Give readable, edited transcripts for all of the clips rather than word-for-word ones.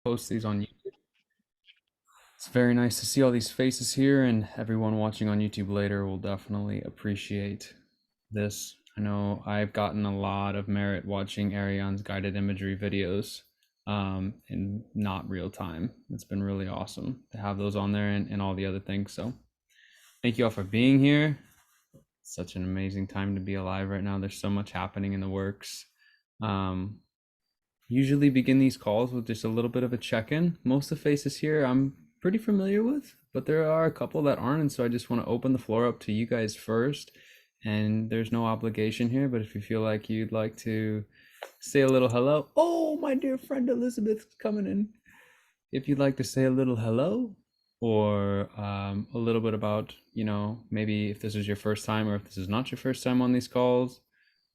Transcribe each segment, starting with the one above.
post these on YouTube. It's very nice to see all these faces here, and everyone watching on YouTube later will definitely appreciate this. I know I've gotten a lot of merit watching Ariane's guided imagery videos in not real time. It's been really awesome to have those on there and all the other things. So thank you all for being here. It's such an amazing time to be alive right now. There's so much happening in the works. Usually begin these calls with just a little bit of a check-in. Most of the faces here I'm pretty familiar with, but there are a couple that aren't, and so I just want to open the floor up to you guys first. And there's no obligation here, but if you feel like you'd like to say a little hello, oh, my dear friend Elizabeth's coming in. If you'd like to say a little hello, or a little bit about, maybe if this is your first time or if this is not your first time on these calls,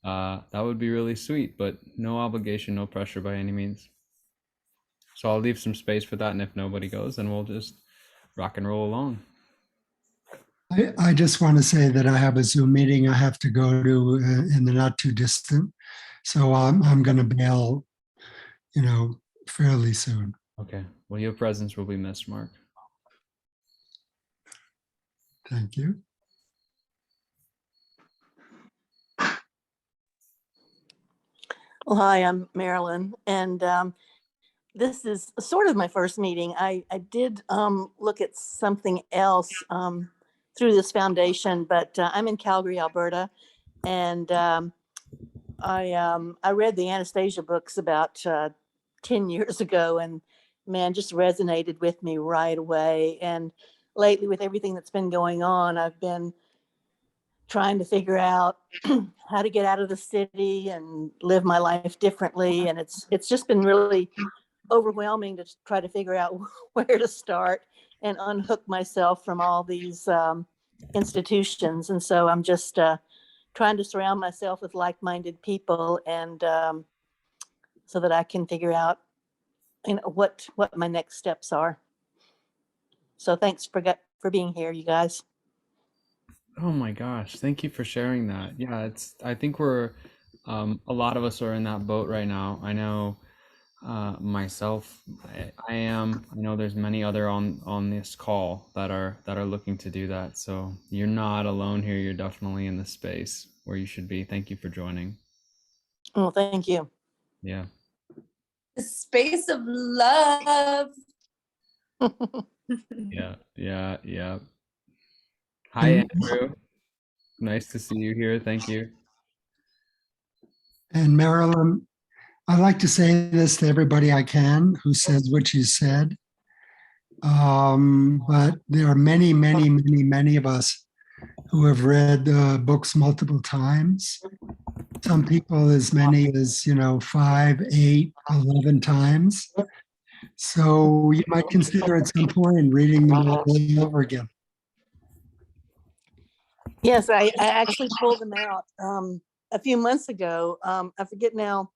that would be really sweet, but no obligation, no pressure by any means. So I'll leave some space for that, and if nobody goes, then we'll just rock and roll along. I just want to say that I have a Zoom meeting I have to go to in the not too distant. So I'm going to bail, fairly soon. Okay. Well, your presence will be missed, Mark. Thank you. Well, hi, I'm Marilyn, and this is sort of my first meeting. I did look at something else through this foundation, but I'm in Calgary, Alberta, and I read the Anastasia books about 10 years ago, and man, just resonated with me right away. And lately, with everything that's been going on, I've been trying to figure out how to get out of the city and live my life differently. And it's just been really overwhelming to try to figure out where to start and unhook myself from all these institutions. And so I'm just trying to surround myself with like-minded people, and so that I can figure out what my next steps are. So thanks for being here, you guys. Oh my gosh, thank you for sharing that. Yeah, I think we're a lot of us are in that boat right now. I know myself, I am. I know there's many other on this call that are looking to do that. So you're not alone here. You're definitely in the space where you should be. Thank you for joining. Well, thank you. Yeah. The space of love. Yeah. Hi, Andrew. Nice to see you here. Thank you. And Marilyn, I like to say this to everybody I can who says what you said. But there are many of us who have read books multiple times. Some people as many as, 5, 8, 11 times. So you might consider at some point reading them all over again. Yes, I actually pulled them out a few months ago. I forget now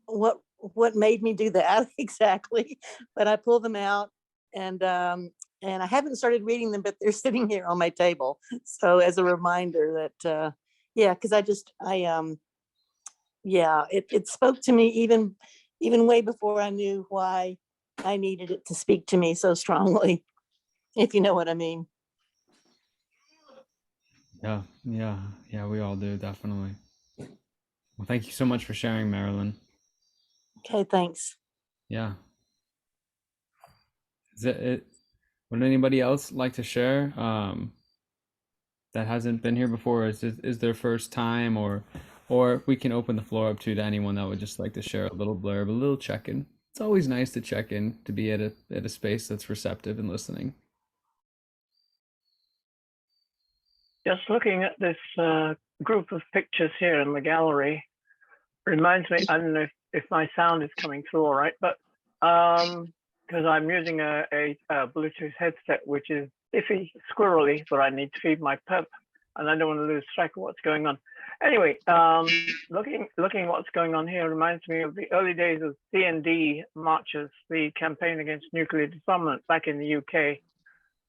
what made me do that exactly, but I pulled them out, and I haven't started reading them, but they're sitting here on my table. So as a reminder that, because it spoke to me even way before I knew why I needed it to speak to me so strongly, if you know what I mean. Yeah, we all do, definitely. Well, thank you so much for sharing, Marilyn. Okay, thanks. Yeah. Would anybody else like to share that hasn't been here before, is their first time, or we can open the floor up to anyone that would just like to share a little blurb, a little check-in. It's always nice to check in, to be at a space that's receptive and listening. Just looking at this group of pictures here in the gallery reminds me, I don't know if my sound is coming through all right, but because I'm using a Bluetooth headset, which is iffy, squirrely, but I need to feed my pup, and I don't want to lose track of what's going on. Anyway, looking what's going on here reminds me of the early days of CND marches, the campaign against nuclear disarmament back in the UK.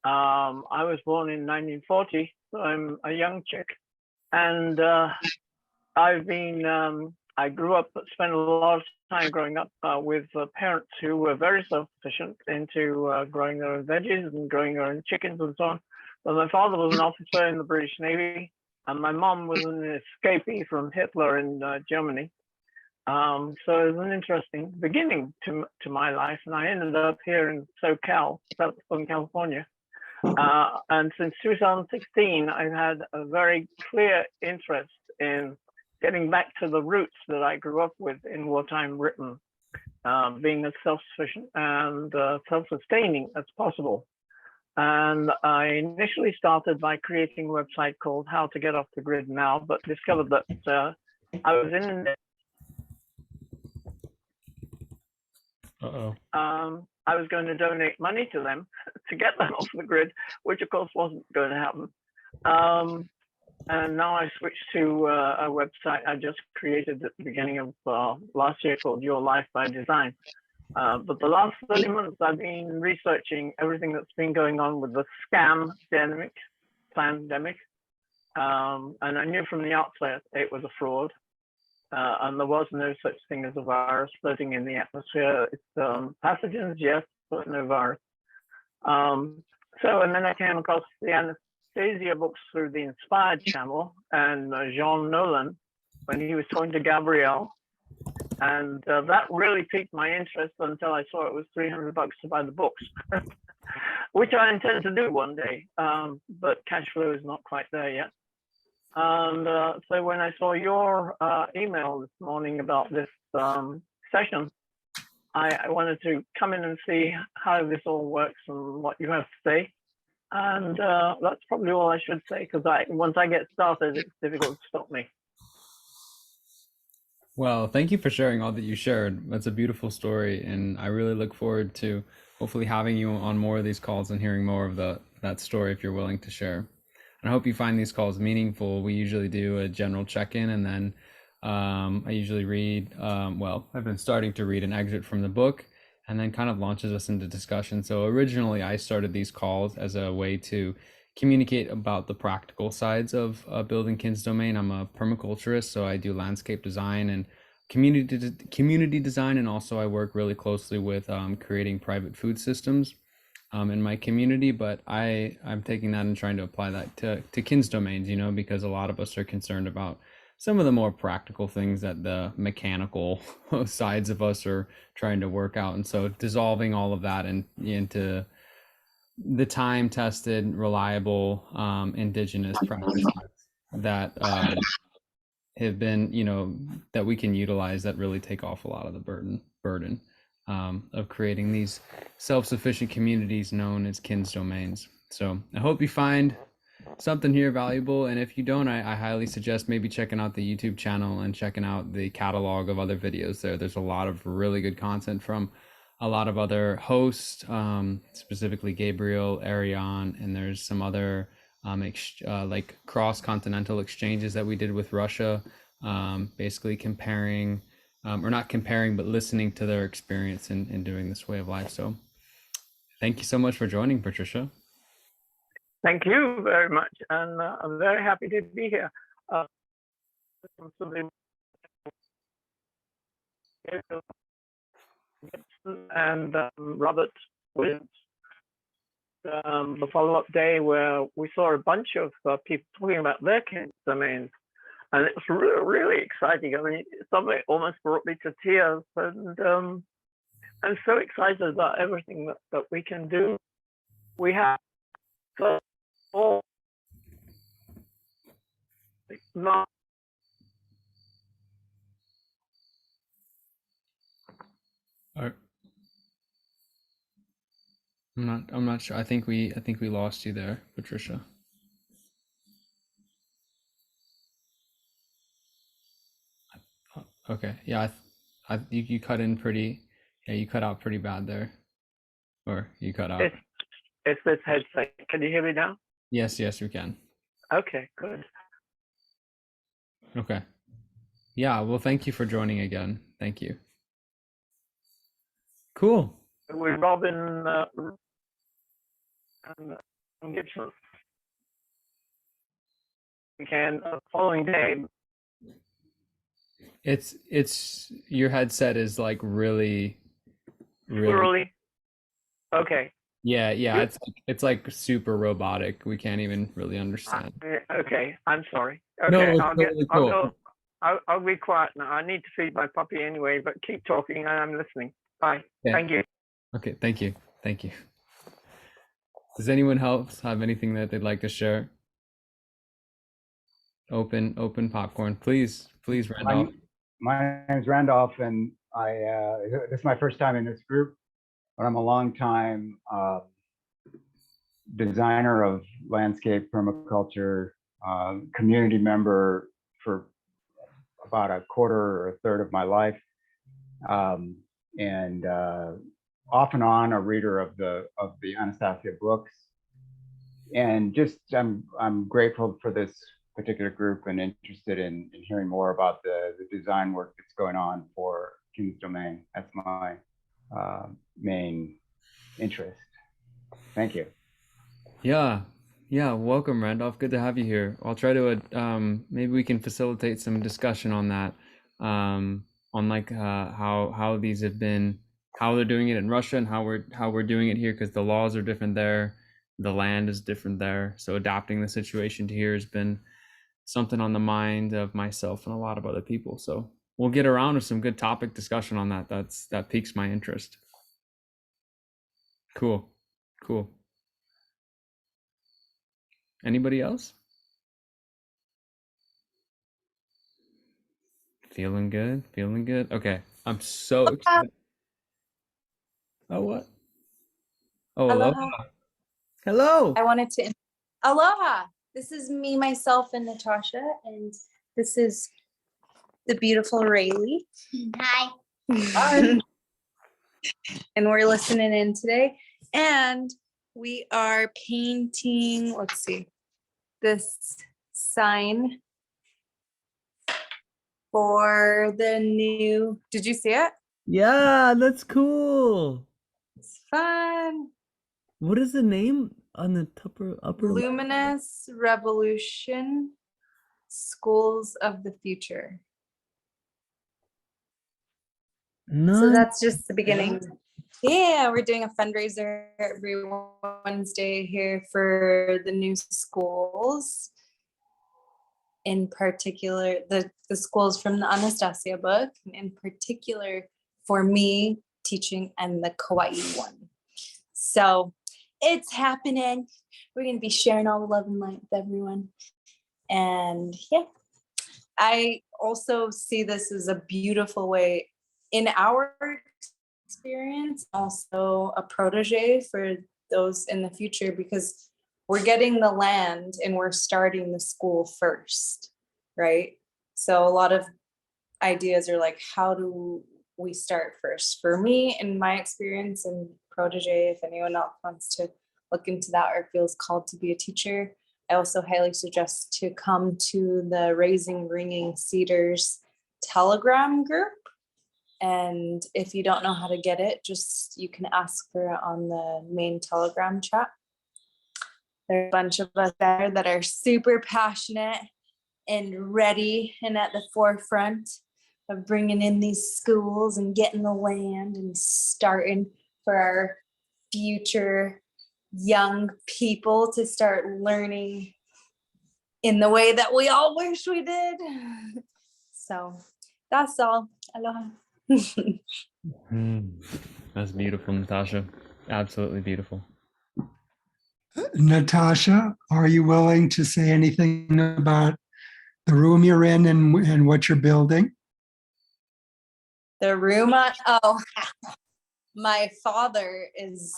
I was born in 1940, so I'm a young chick, and I've been I grew up, spent a lot of time growing up with parents who were very self-sufficient into growing their own veggies and growing their own chickens and so on. But my father was an officer in the British Navy, and my mom was an escapee from Hitler in Germany. So it was an interesting beginning to my life, and I ended up here in SoCal, Southern California. And since 2016, I've had a very clear interest in getting back to the roots that I grew up with in wartime Britain, being as self-sufficient and self-sustaining as possible. And I initially started by creating a website called How to Get Off the Grid Now, but discovered that I was in I was going to donate money to them to get them off the grid, which of course wasn't going to happen. And now I switched to a website I just created at the beginning of last year called Your Life by Design. But the last 30 months, I've been researching everything that's been going on with the pandemic. And I knew from the outset it was a fraud. And there was no such thing as a virus floating in the atmosphere. It's pathogens, yes, but no virus. And then I came across the Anastasia books through the Inspired channel, and Jean Nolan, when he was talking to Gabrielle. And that really piqued my interest until I saw it was $300 to buy the books, which I intend to do one day, but cash flow is not quite there yet. And so when I saw your email this morning about this session, I wanted to come in and see how this all works and what you have to say. And that's probably all I should say, because once I get started, it's difficult to stop me. Well, thank you for sharing all that you shared. That's a beautiful story, and I really look forward to hopefully having you on more of these calls and hearing more of that story if you're willing to share. And I hope you find these calls meaningful. We usually do a general check-in, and then I usually read, I've been starting to read an excerpt from the book, and then kind of launches us into discussion. So originally I started these calls as a way to communicate about the practical sides of building Kin's domain. I'm a permaculturist, so I do landscape design and community design, and also I work really closely with creating private food systems in my community. But I'm taking that and trying to apply that to Kin's domains, because a lot of us are concerned about some of the more practical things that the mechanical sides of us are trying to work out. And so dissolving all of that into the time-tested, reliable, indigenous practices that have been, that we can utilize, that really take off a lot of the burden of creating these self-sufficient communities known as Kin's domains. So I hope you find something here valuable, and if you don't, I highly suggest maybe checking out the YouTube channel and checking out the catalog of other videos there. There's a lot of really good content from a lot of other hosts, specifically Gabriel, Ariane, and there's some other like cross-continental exchanges that we did with Russia, basically comparing, or not comparing, but listening to their experience in doing this way of life. So thank you so much for joining, Patricia. Thank you very much, and I'm very happy to be here. And Robert Williams, the follow-up day where we saw a bunch of people talking about their Kin's domains, and it was really, really exciting. I mean, something almost brought me to tears, and I'm so excited about everything that we can do. We have all not. I'm not sure. I think we lost you there, Patricia. Okay. Yeah, you cut in pretty. Yeah, you cut out pretty bad there, or you cut out. It's this headset. Can you hear me now? Yes, we can. Okay, good. Okay. Yeah. Well, thank you for joining again. Thank you. Cool. With Robin and Gibson. Again, the following day, It's your headset is like really, really. Squirrely. Okay. Yeah, yeah. Good. It's like super robotic. We can't even really understand. Okay. I'm sorry. No, Okay. it's totally I'll cool. go. I'll be quiet now. I need to feed my puppy anyway, but keep talking and I'm listening. Bye. Yeah. Thank you. Okay, thank you. Thank you. Does anyone else have anything that they'd like to share? Open popcorn. Please, Randolph. My name's Randolph, and this is my first time in this group, but I'm a long time designer of landscape permaculture, community member for about a quarter or a third of my life, and off and on a reader of the Anastasia books, and just I'm grateful for this particular group and interested in hearing more about the design work that's going on for King's Domain. That's my main interest. Thank you. Yeah. Yeah, welcome, Randolph. Good to have you here. I'll try to maybe we can facilitate some discussion on that. On like how these have been, how they're doing it in Russia and how we're doing it here, because the laws are different there, the land is different there. So adapting the situation to here has been something on the mind of myself and a lot of other people. So we'll get around to some good topic discussion on that. That piques my interest. Cool. Cool. Anybody else? Feeling good? Feeling good? Okay. I'm so excited. Oh, what? Oh, hello. Aloha. Hello. I wanted to. Aloha. This is me, myself, and Natasha, and this is the beautiful Rayleigh. Hi. Hi. And we're listening in today, and we are painting. Let's see, this sign for the new. Did you see it? Yeah, that's cool. It's fun. What is the name on the upper left? Luminous Revolution Schools of the Future. So Nice. that's just the beginning. Yeah, we're doing a fundraiser every Wednesday here for the new schools. In particular, the schools from the Anastasia book, and in particular for me teaching and the Kauai one. So it's happening. We're going to be sharing all the love and light with everyone. And yeah, I also see this as a beautiful way in our experience, also a protege for those in the future, because we're getting the land and we're starting the school first, right? So a lot of ideas are like, how do we start first? For me, in my experience and protege, if anyone else wants to look into that or feels called to be a teacher, I also highly suggest to come to the Raising Ringing Cedars Telegram group. And if you don't know how to get it, just you can ask for it on the main Telegram chat. There are a bunch of us there that are super passionate and ready and at the forefront of bringing in these schools and getting the land and starting for our future young people to start learning in the way that we all wish we did. So that's all. Aloha. That's beautiful, Natasha. Absolutely beautiful. Natasha, are you willing to say anything about the room you're in and what you're building? The room, my father is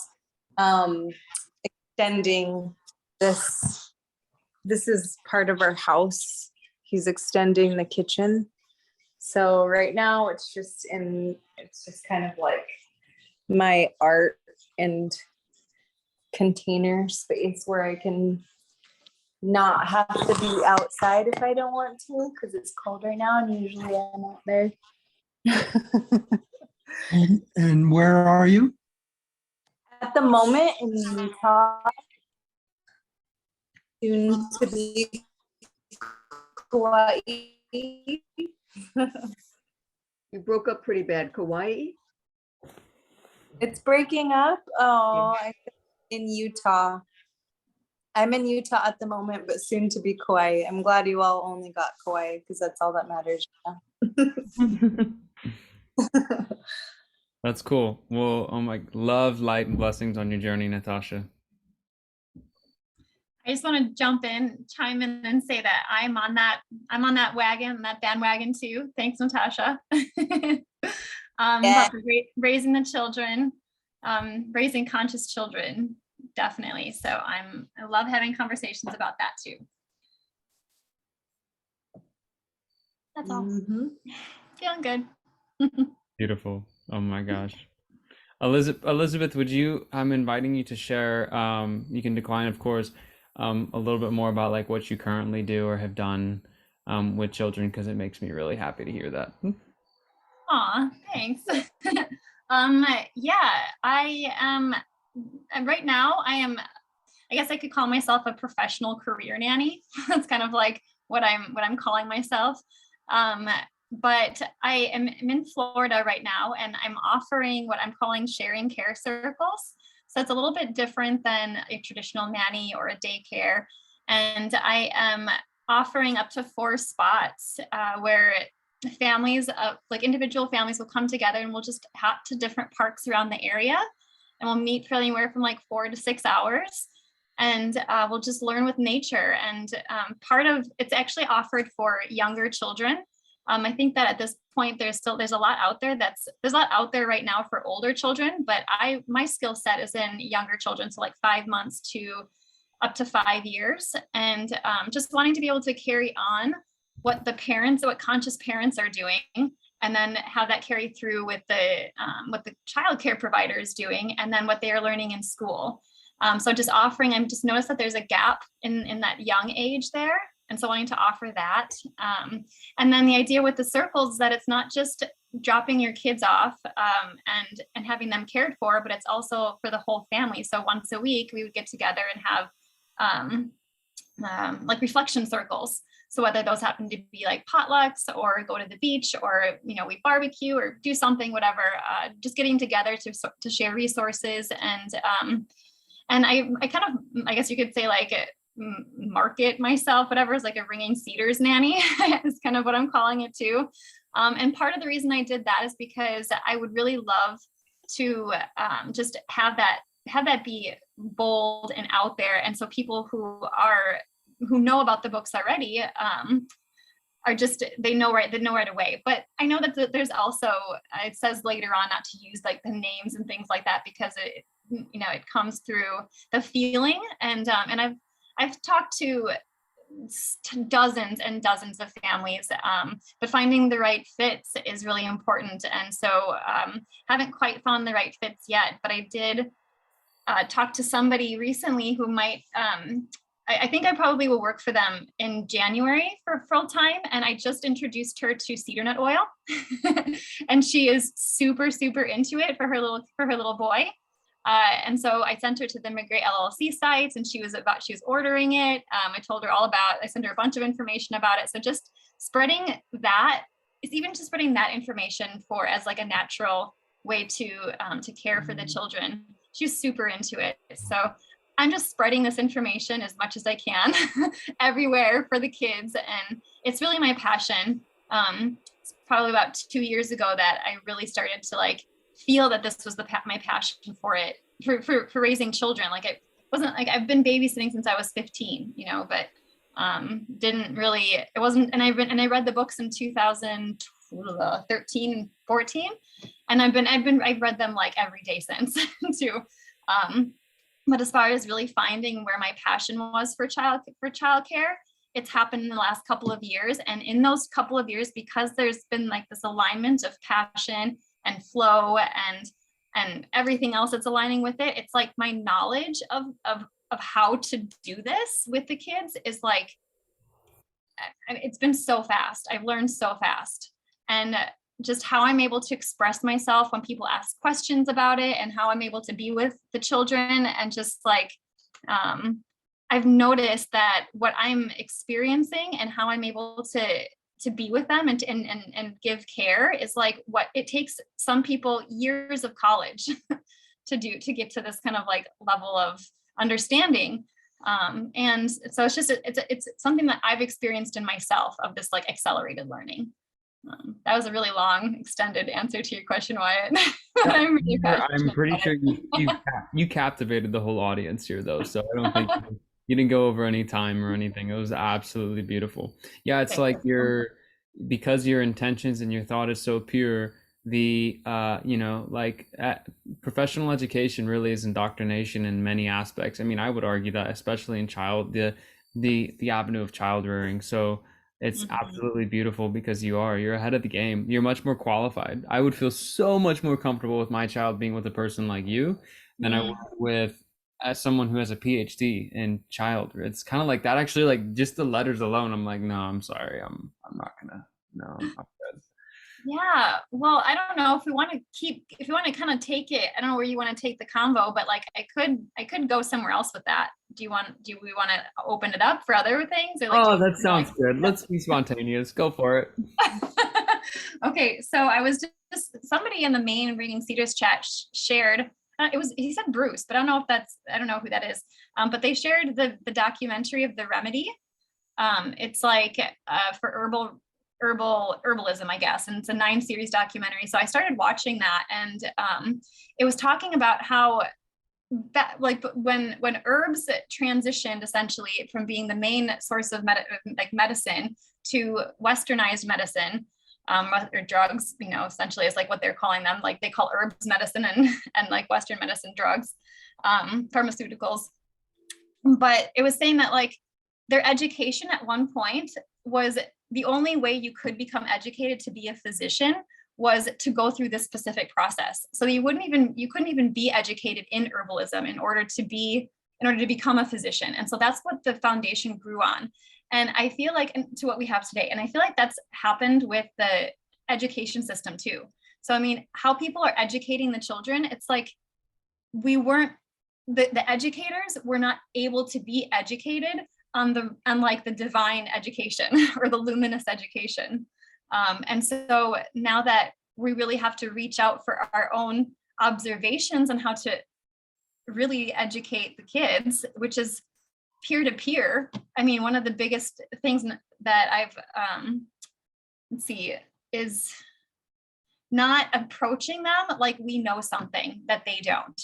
extending this. This is part of our house. He's extending the kitchen. So right now it's just kind of like my art and container space where I can not have to be outside if I don't want to, because it's cold right now and usually I'm out there. And where are you? At the moment in Utah, soon to be Kauai. You broke up pretty bad. Kauai? It's breaking up. Oh, I'm in Utah. I'm in Utah at the moment, but soon to be Kauai. I'm glad you all only got Kauai because that's all that matters. That's cool. Well, oh my, love, light, and blessings on your journey, Natasha. I just want to jump in, chime in, and say that I'm on that wagon, that bandwagon too. Thanks, Natasha. Yeah. But raising the children, raising conscious children, definitely. So I love having conversations about that too. That's all. Feeling good. Beautiful. Oh my gosh. Elizabeth, would you, I'm inviting you to share, you can decline, of course, a little bit more about like what you currently do or have done with children, because it makes me really happy to hear that. Aw, thanks. Yeah, I am, right now I guess I could call myself a professional career nanny. That's kind of like what I'm calling myself. But I am in Florida right now, and I'm offering what I'm calling sharing care circles. So it's a little bit different than a traditional nanny or a daycare. And I am offering up to 4 spots where families, like individual families, will come together and we'll just hop to different parks around the area. And we'll meet for anywhere from like 4 to 6 hours. And we'll just learn with nature. And part of it's actually offered for younger children. I think that at this point there's a lot out there there's a lot out there right now for older children, but my skill set is in younger children, so like 5 months to up to 5 years, and just wanting to be able to carry on what conscious parents are doing, and then have that carry through with what the childcare provider is doing, and then what they are learning in school. So just offering, I'm just noticed that there's a gap in that young age there. And so wanting to offer that. And then the idea with the circles is that it's not just dropping your kids off and having them cared for, but it's also for the whole family. So once a week, we would get together and have like reflection circles. So whether those happen to be like potlucks or go to the beach or, we barbecue or do something, whatever, just getting together to share resources. And I kind of, I guess you could say like, market myself, whatever, is like a ringing Cedars nanny is kind of what I'm calling it too. And part of the reason I did that is because I would really love to just have that be bold and out there. And so people who know about the books already are just, they know right away. But I know that there's also, it says later on not to use like the names and things like that, because it comes through the feeling. And I've talked to dozens and dozens of families, but finding the right fits is really important. And so haven't quite found the right fits yet, but I did talk to somebody recently who might, I think I probably will work for them in January for full time. And I just introduced her to cedar nut oil and she is super, super into it for her little boy. And so I sent her to the McGray LLC sites, and she was ordering it. I sent her a bunch of information about it. So just spreading that information as like a natural way to care for the children. She's super into it. So I'm just spreading this information as much as I can everywhere for the kids. And it's really my passion. It's probably about 2 years ago that I really started to like feel that this was my passion for it, for raising children. Like it wasn't like I've been babysitting since I was 15, but didn't really, it wasn't, and I read the books in 2013, 14, and I've read them like every day since too. But as far as really finding where my passion was for childcare, it's happened in the last couple of years. And in those couple of years, because there's been like this alignment of passion and flow and everything else that's aligning with it, it's like my knowledge of how to do this with the kids is like, it's been so fast. I've learned so fast, and just how I'm able to express myself when people ask questions about it, and how I'm able to be with the children, and just like I've noticed that what I'm experiencing and how I'm able be with them and give care is like what it takes some people years of college to get to this kind of like level of understanding. And so it's just, it's something that I've experienced in myself of this like accelerated learning. That was a really long, extended answer to your question, Wyatt. I'm really I'm pretty sure you captivated the whole audience here, though. So I don't think you didn't go over any time or anything. It was absolutely beautiful. Yeah, it's Okay. like because your intentions and your thought is so pure. Professional education really is indoctrination in many aspects. I mean, I would argue that especially in the avenue of child rearing. So it's absolutely beautiful because you're ahead of the game. You're much more qualified. I would feel so much more comfortable with my child being with a person like you than I would with as someone who has a PhD in child. It's kind of like that actually, like just the letters alone. I'm like, no, I'm sorry. I'm not gonna, no, I'm not good. Yeah, well, I don't know if we want to kind of take it, I don't know where you want to take the convo, but like I could go somewhere else with that. Do we want to open it up for other things? Or like, Oh, that sounds good. Let's be spontaneous. Go for it. Okay, so I was just somebody in the main Reading Cedars chat shared. He said Bruce, but I don't know who that is. But they shared the documentary of The Remedy. It's like for herbalism, I guess, and it's a 9-series documentary. So I started watching that, and it was talking about how that, like, when herbs transitioned essentially from being the main source of medicine to westernized medicine, or drugs, essentially is like what they're calling them. Like they call herbs medicine and like Western medicine drugs, pharmaceuticals. But it was saying that like their education at one point was the only way you could become educated to be a physician was to go through this specific process. So you couldn't even be educated in herbalism in order to become a physician. And so that's what the foundation grew on. And I feel like, and to what we have today, and I feel like that's happened with the education system too. So I mean, how people are educating the children, it's like the educators were not able to be educated on like the divine education or the luminous education. And so now that we really have to reach out for our own observations on how to really educate the kids, which is peer-to-peer. I mean, one of the biggest things that I've, is not approaching them like we know something that they don't.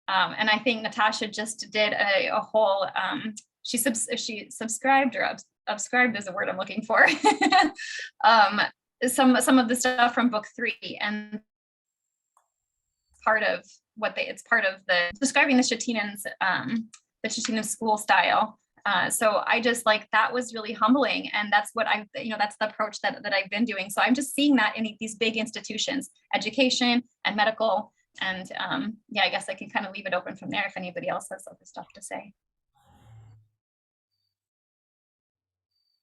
And I think Natasha just did a whole, she subscribed, or subscribed is a word I'm looking for. Some of the stuff from book 3, and it's part of the describing the Shatinans school style. So I just like, that was really humbling, and that's what that's the approach that I've been doing. So I'm just seeing that in these big institutions, education and medical, and I guess I can kind of leave it open from there if anybody else has other stuff to say.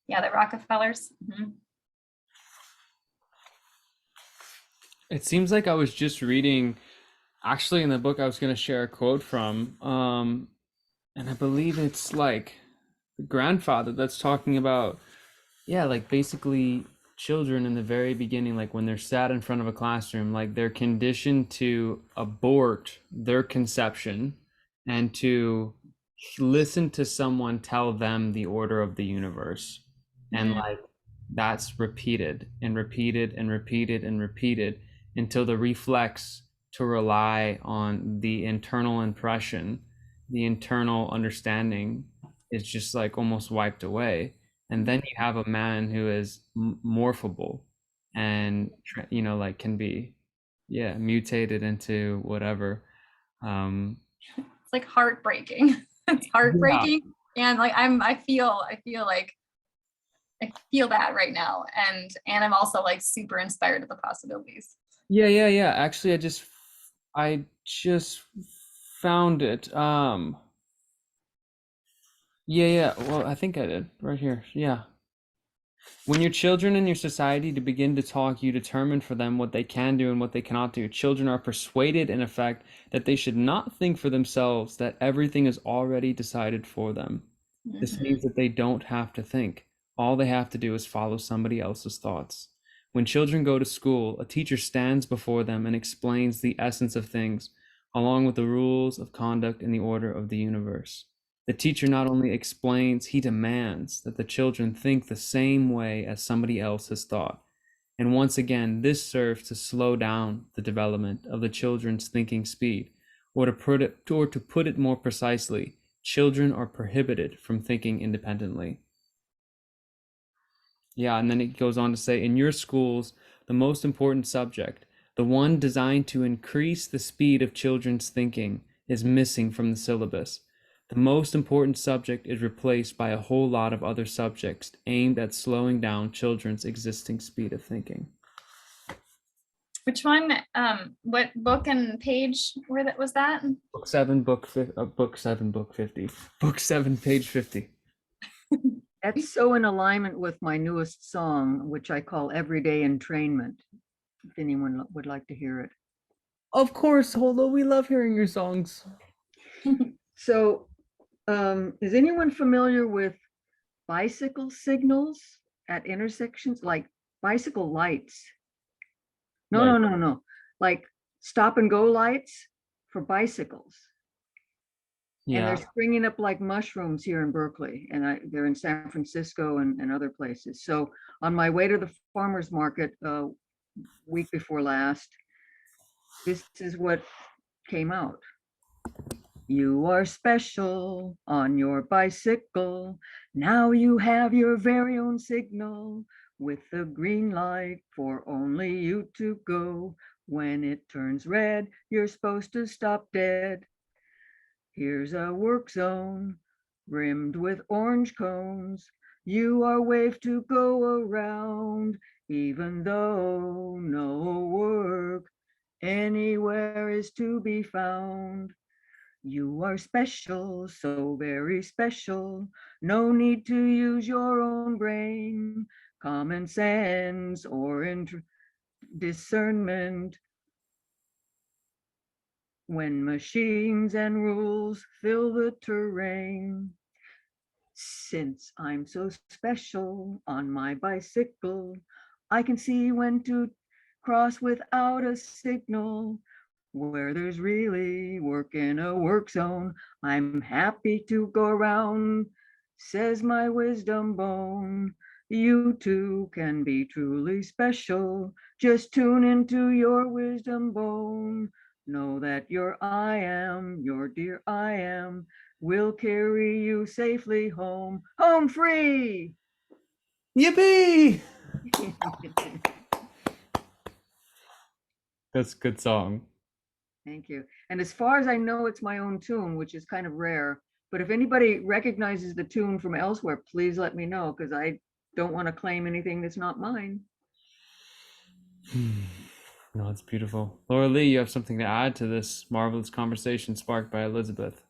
Yeah, the Rockefellers. Mm-hmm. It seems like I was just reading, actually in the book I was going to share a quote from, and I believe it's like the grandfather that's talking about, like basically children in the very beginning, like when they're sat in front of a classroom, like they're conditioned to abort their conception and to listen to someone tell them the order of the universe. And like that's repeated and repeated and repeated and repeated until the reflex to rely on the internal impression, the internal understanding is just like almost wiped away. And then you have a man who is morphable and like can be mutated into whatever. It's like heartbreaking. It's heartbreaking. And like I feel that right now, and I'm also like super inspired at the possibilities. Actually, I just found it. Well, I think I did right here. Yeah. When your children in your society to begin to talk, you determine for them what they can do and what they cannot do. Children are persuaded, in effect, that they should not think for themselves, that everything is already decided for them. This means that they don't have to think. All they have to do is follow somebody else's thoughts. When children go to school, a teacher stands before them and explains the essence of things, along with the rules of conduct and the order of the universe. The teacher not only explains, he demands that the children think the same way as somebody else has thought. And once again, this serves to slow down the development of the children's thinking speed, or to put it more precisely, children are prohibited from thinking independently. Yeah, and then it goes on to say, in your schools, the most important subject, the one designed to increase the speed of children's thinking, is missing from the syllabus. The most important subject is replaced by a whole lot of other subjects aimed at slowing down children's existing speed of thinking. Which one? What book and page was that? Book 7, book 50. Book 7, page 50. That's so in alignment with my newest song, which I call Everyday Entrainment, if anyone would like to hear it. Of course, Holdo, we love hearing your songs. So, is anyone familiar with bicycle signals at intersections, like bicycle lights? No. Like stop and go lights for bicycles. And Yeah. they're springing up like mushrooms here in Berkeley, and they're in San Francisco and other places. So on my way to the farmer's market week before last, this is what came out. You are special on your bicycle. Now you have your very own signal with the green light for only you to go. When it turns red, you're supposed to stop dead. Here's a work zone rimmed with orange cones. You are waved to go around, even though no work anywhere is to be found. You are special, so very special. No need to use your own brain, common sense, or discernment. When machines and rules fill the terrain. Since I'm so special on my bicycle, I can see when to cross without a signal. Where there's really work in a work zone, I'm happy to go around, says my wisdom bone. You too can be truly special. Just tune into your wisdom bone. Know that your I am, your dear I am, will carry you safely home. Home free! Yippee! That's a good song. Thank you. And as far as I know, it's my own tune, which is kind of rare. But if anybody recognizes the tune from elsewhere, please let me know, because I don't want to claim anything that's not mine. No, it's beautiful. Laura Lee, you have something to add to this marvelous conversation sparked by Elizabeth.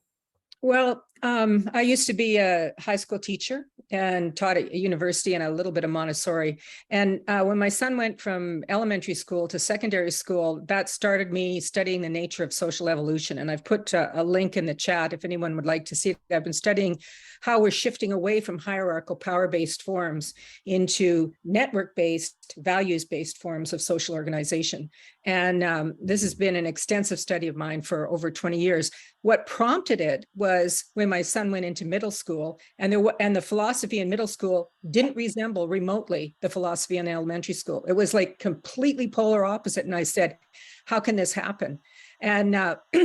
Well, I used to be a high school teacher and taught at a university and a little bit of Montessori. And when my son went from elementary school to secondary school, that started me studying the nature of social evolution. And I've put a link in the chat if anyone would like to see it. I've been studying how we're shifting away from hierarchical power-based forms into network-based, values-based forms of social organization. And this has been an extensive study of mine for over 20 years. What prompted it was when my son went into middle school, and the philosophy in middle school didn't resemble remotely the philosophy in elementary school. It was like completely polar opposite. And I said, how can this happen? And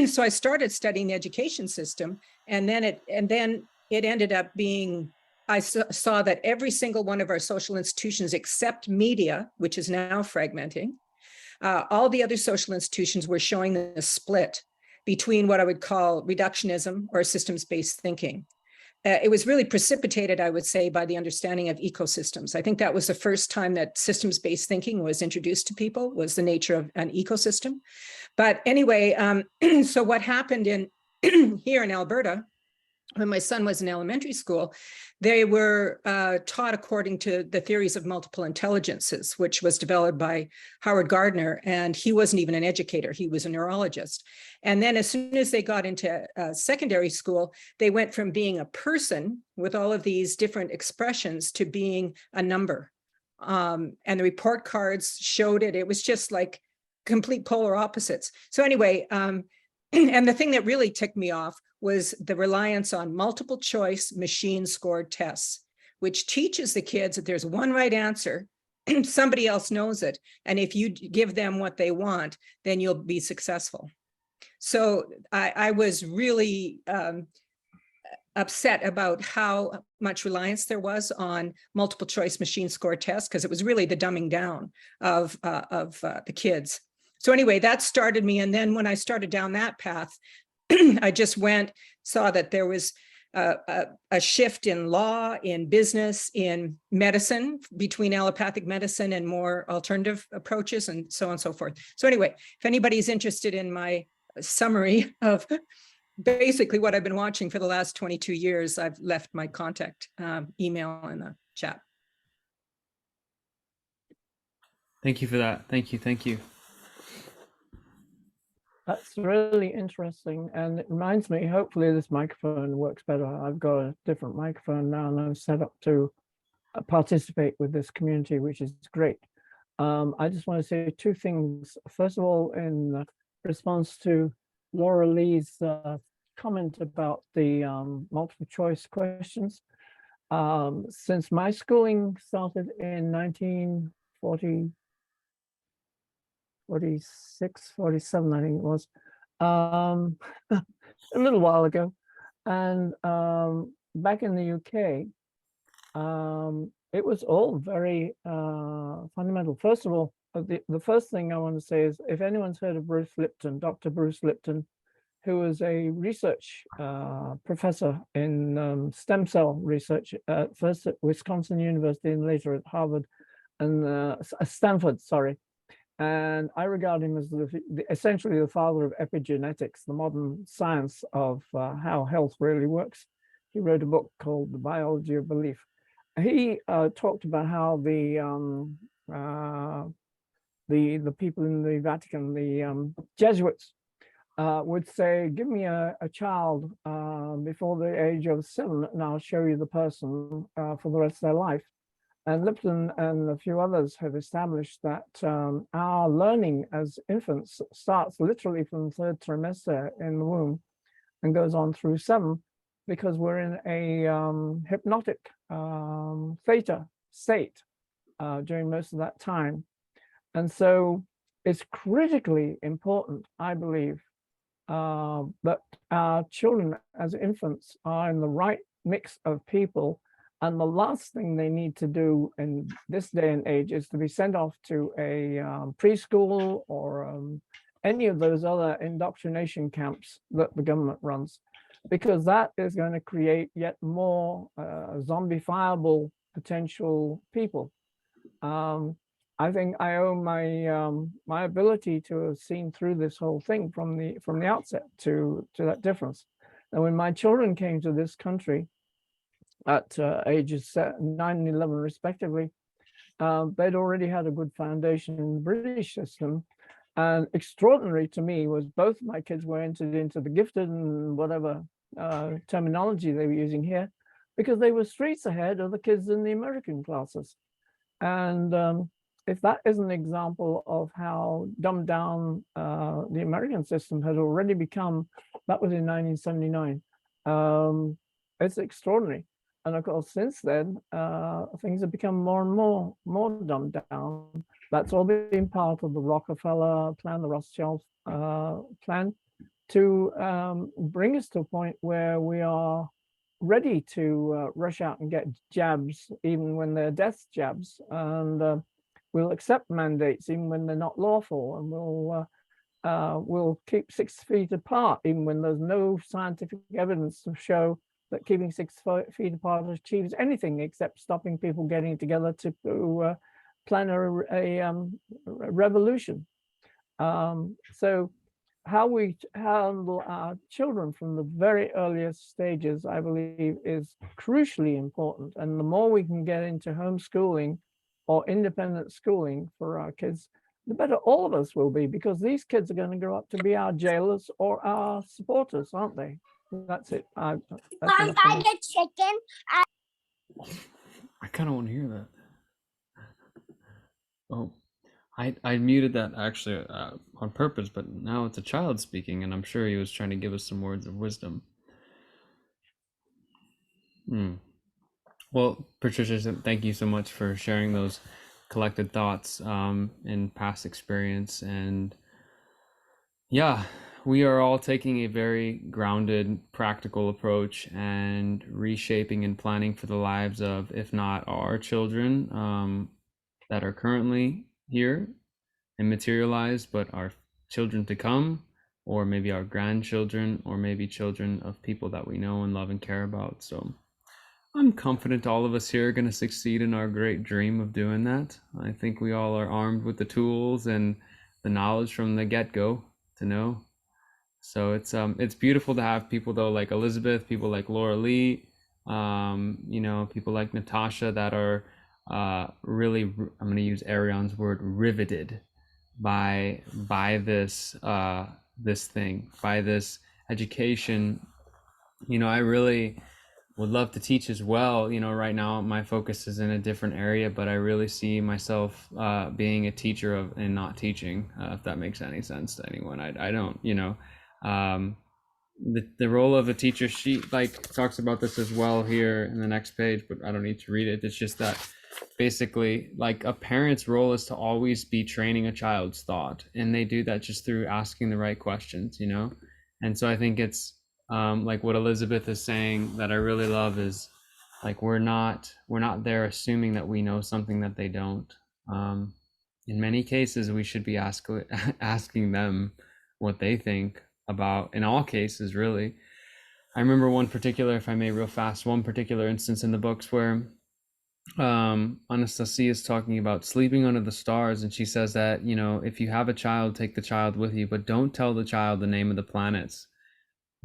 so I started studying the education system, and then it ended up being, I saw that every single one of our social institutions, except media, which is now fragmenting, all the other social institutions were showing the split between what I would call reductionism or systems-based thinking. It was really precipitated, I would say, by the understanding of ecosystems. I think that was the first time that systems-based thinking was introduced to people, was the nature of an ecosystem. But anyway, so what happened in here in Alberta when my son was in elementary school, they were taught according to the theories of multiple intelligences, which was developed by Howard Gardner. And he wasn't even an educator, he was a neurologist. And then as soon as they got into secondary school, they went from being a person with all of these different expressions to being a number. And the report cards showed it. It was just like complete polar opposites. So anyway, and the thing that really ticked me off was the reliance on multiple choice machine scored tests, which teaches the kids that there's one right answer, somebody else knows it. And if you give them what they want, then you'll be successful. So I was really upset about how much reliance there was on multiple choice machine score tests, because it was really the dumbing down of the kids. So anyway, that started me. And then when I started down that path, I just saw that there was a shift in law, in business, in medicine, between allopathic medicine and more alternative approaches, and so on and so forth. So anyway, if anybody's interested in my summary of basically what I've been watching for the last 22 years, I've left my contact email in the chat. Thank you for that. Thank you. Thank you. That's really interesting, and it reminds me, hopefully this microphone works better. I've got a different microphone now and I'm set up to participate with this community, which is great. I just want to say two things. First of all, in response to Laura Lee's comment about the multiple choice questions, since my schooling started in 1940, 46, 47, I think it was, a little while ago. And back in the UK, it was all very fundamental. First of all, the first thing I want to say is, if anyone's heard of Bruce Lipton, Dr. Bruce Lipton, who was a research professor in stem cell research, first at Wisconsin University and later at Harvard and Stanford, sorry. And I regard him as essentially the father of epigenetics, the modern science of how health really works. He wrote a book called The Biology of Belief. He talked about how the people in the Vatican, the Jesuits, would say, give me a child before the age of 7 and I'll show you the person for the rest of their life. And Lipton and a few others have established that our learning as infants starts literally from the 3rd trimester in the womb and goes on through 7, because we're in a hypnotic theta state during most of that time. And so it's critically important, I believe, that our children as infants are in the right mix of people. And the last thing they need to do in this day and age is to be sent off to a preschool or any of those other indoctrination camps that the government runs, because that is going to create yet more zombifiable potential people. I think I owe my ability to have seen through this whole thing from the outset to that difference. And when my children came to this country, at ages 9 and 11 respectively, they'd already had a good foundation in the British system. And extraordinary to me was both my kids were entered into the gifted and whatever terminology they were using here, because they were streets ahead of the kids in the American classes. And if that is an example of how dumbed down the American system had already become, that was in 1979. It's extraordinary. And of course, since then, things have become more and more dumbed down. That's all been part of the Rockefeller plan, the Rothschild plan, to bring us to a point where we are ready to rush out and get jabs, even when they're death jabs. And we'll accept mandates even when they're not lawful. And we'll keep 6 feet apart, even when there's no scientific evidence to show that keeping 6 feet apart achieves anything except stopping people getting together to plan a revolution. So how we handle our children from the very earliest stages, I believe, is crucially important. And the more we can get into homeschooling or independent schooling for our kids, the better all of us will be, because these kids are going to grow up to be our jailers or our supporters, aren't they? That's it. That's enough for me. chicken. I kind of want to hear that. Oh, I muted that actually on purpose, but now it's a child speaking, and I'm sure he was trying to give us some words of wisdom. Well, Patricia, thank you so much for sharing those collected thoughts and past experience. And yeah, we are all taking a very grounded, practical approach and reshaping and planning for the lives of, if not our children that are currently here and materialized, but our children to come, or maybe our grandchildren, or maybe children of people that we know and love and care about. So I'm confident all of us here are going to succeed in our great dream of doing that. I think we all are armed with the tools and the knowledge from the get-go to know. So it's beautiful to have people though like Elizabeth, people like Laura Lee, you know, people like Natasha that are really, I'm going to use Arion's word, riveted by this thing, by this education. You know, I really would love to teach as well. You know, right now my focus is in a different area, but I really see myself being a teacher of and not teaching, if that makes any sense to anyone. I don't, you know, the role of a teacher, she like talks about this as well here in the next page, but I don't need to read it. It's just that basically like a parent's role is to always be training a child's thought, and they do that just through asking the right questions, you know. And so I think it's like what Elizabeth is saying that I really love is like we're not there assuming that we know something that they don't. In many cases we should be asking them what they think about, in all cases really. I remember one particular, if I may real fast, one particular instance in the books where Anastasia is talking about sleeping under the stars, and she says that, you know, if you have a child, take the child with you, but don't tell the child the name of the planets.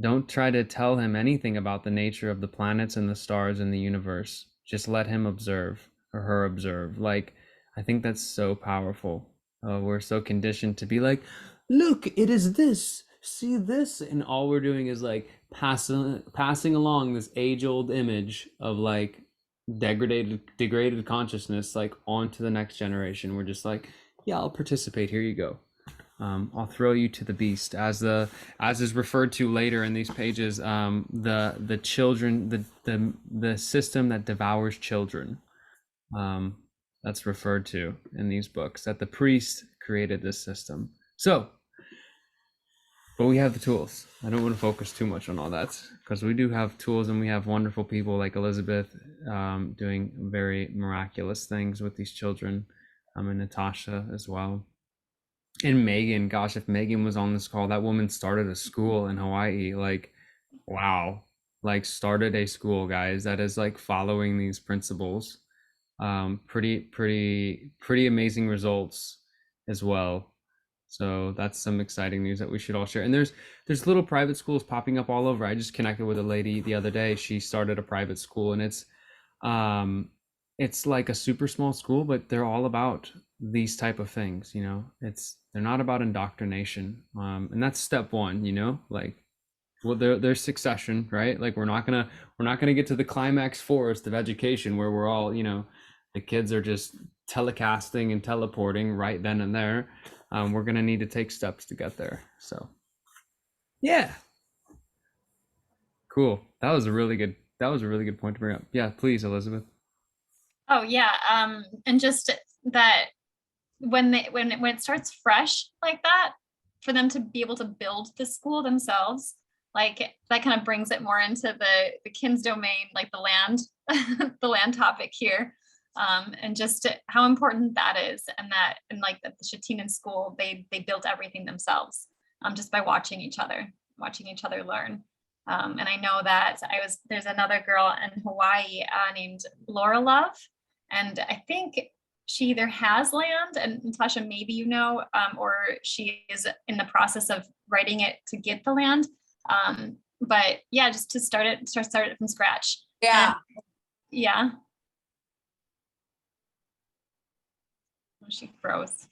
Don't try to tell him anything about the nature of the planets and the stars in the universe. Just let him observe, or her observe. Like, I think that's so powerful. We're so conditioned to be like, look, it is this, see this, and all we're doing is like passing along this age-old image of like degraded consciousness, like onto the next generation. We're just like, yeah, I'll participate, here you go. I'll throw you to the beast, as is referred to later in these pages. The children, the system that devours children. That's referred to in these books, that the priest created this system. So, but we have the tools. I don't want to focus too much on all that, because we do have tools, and we have wonderful people like Elizabeth doing very miraculous things with these children, and Natasha as well. And Megan, gosh, if Megan was on this call, that woman started a school in Hawaii. Like, wow, like started a school, guys, that is like following these principles. Pretty amazing results as well. So that's some exciting news that we should all share. And there's little private schools popping up all over. I just connected with a lady the other day. She started a private school, and it's like a super small school, but they're all about these type of things, you know. They're not about indoctrination, and that's step one, you know. Like, well, there's succession, right? Like we're not gonna get to the climax forest of education where we're all, you know, the kids are just telecasting and teleporting right then and there. We're gonna need to take steps to get there. So yeah, cool. That was a really good point to bring up. Yeah, please, Elizabeth. Oh yeah, and just that when it starts fresh like that, for them to be able to build the school themselves, like that kind of brings it more into the kin's domain, like the land, the land topic here, and just how important that is, and like the Shatinan school, they built everything themselves, just by watching each other learn. And I know that there's another girl in Hawaii named Laura Love, and I think she either has land, and Natasha, maybe you know, or she is in the process of writing it to get the land. But yeah, just to start it from scratch. Yeah. Yeah. She froze.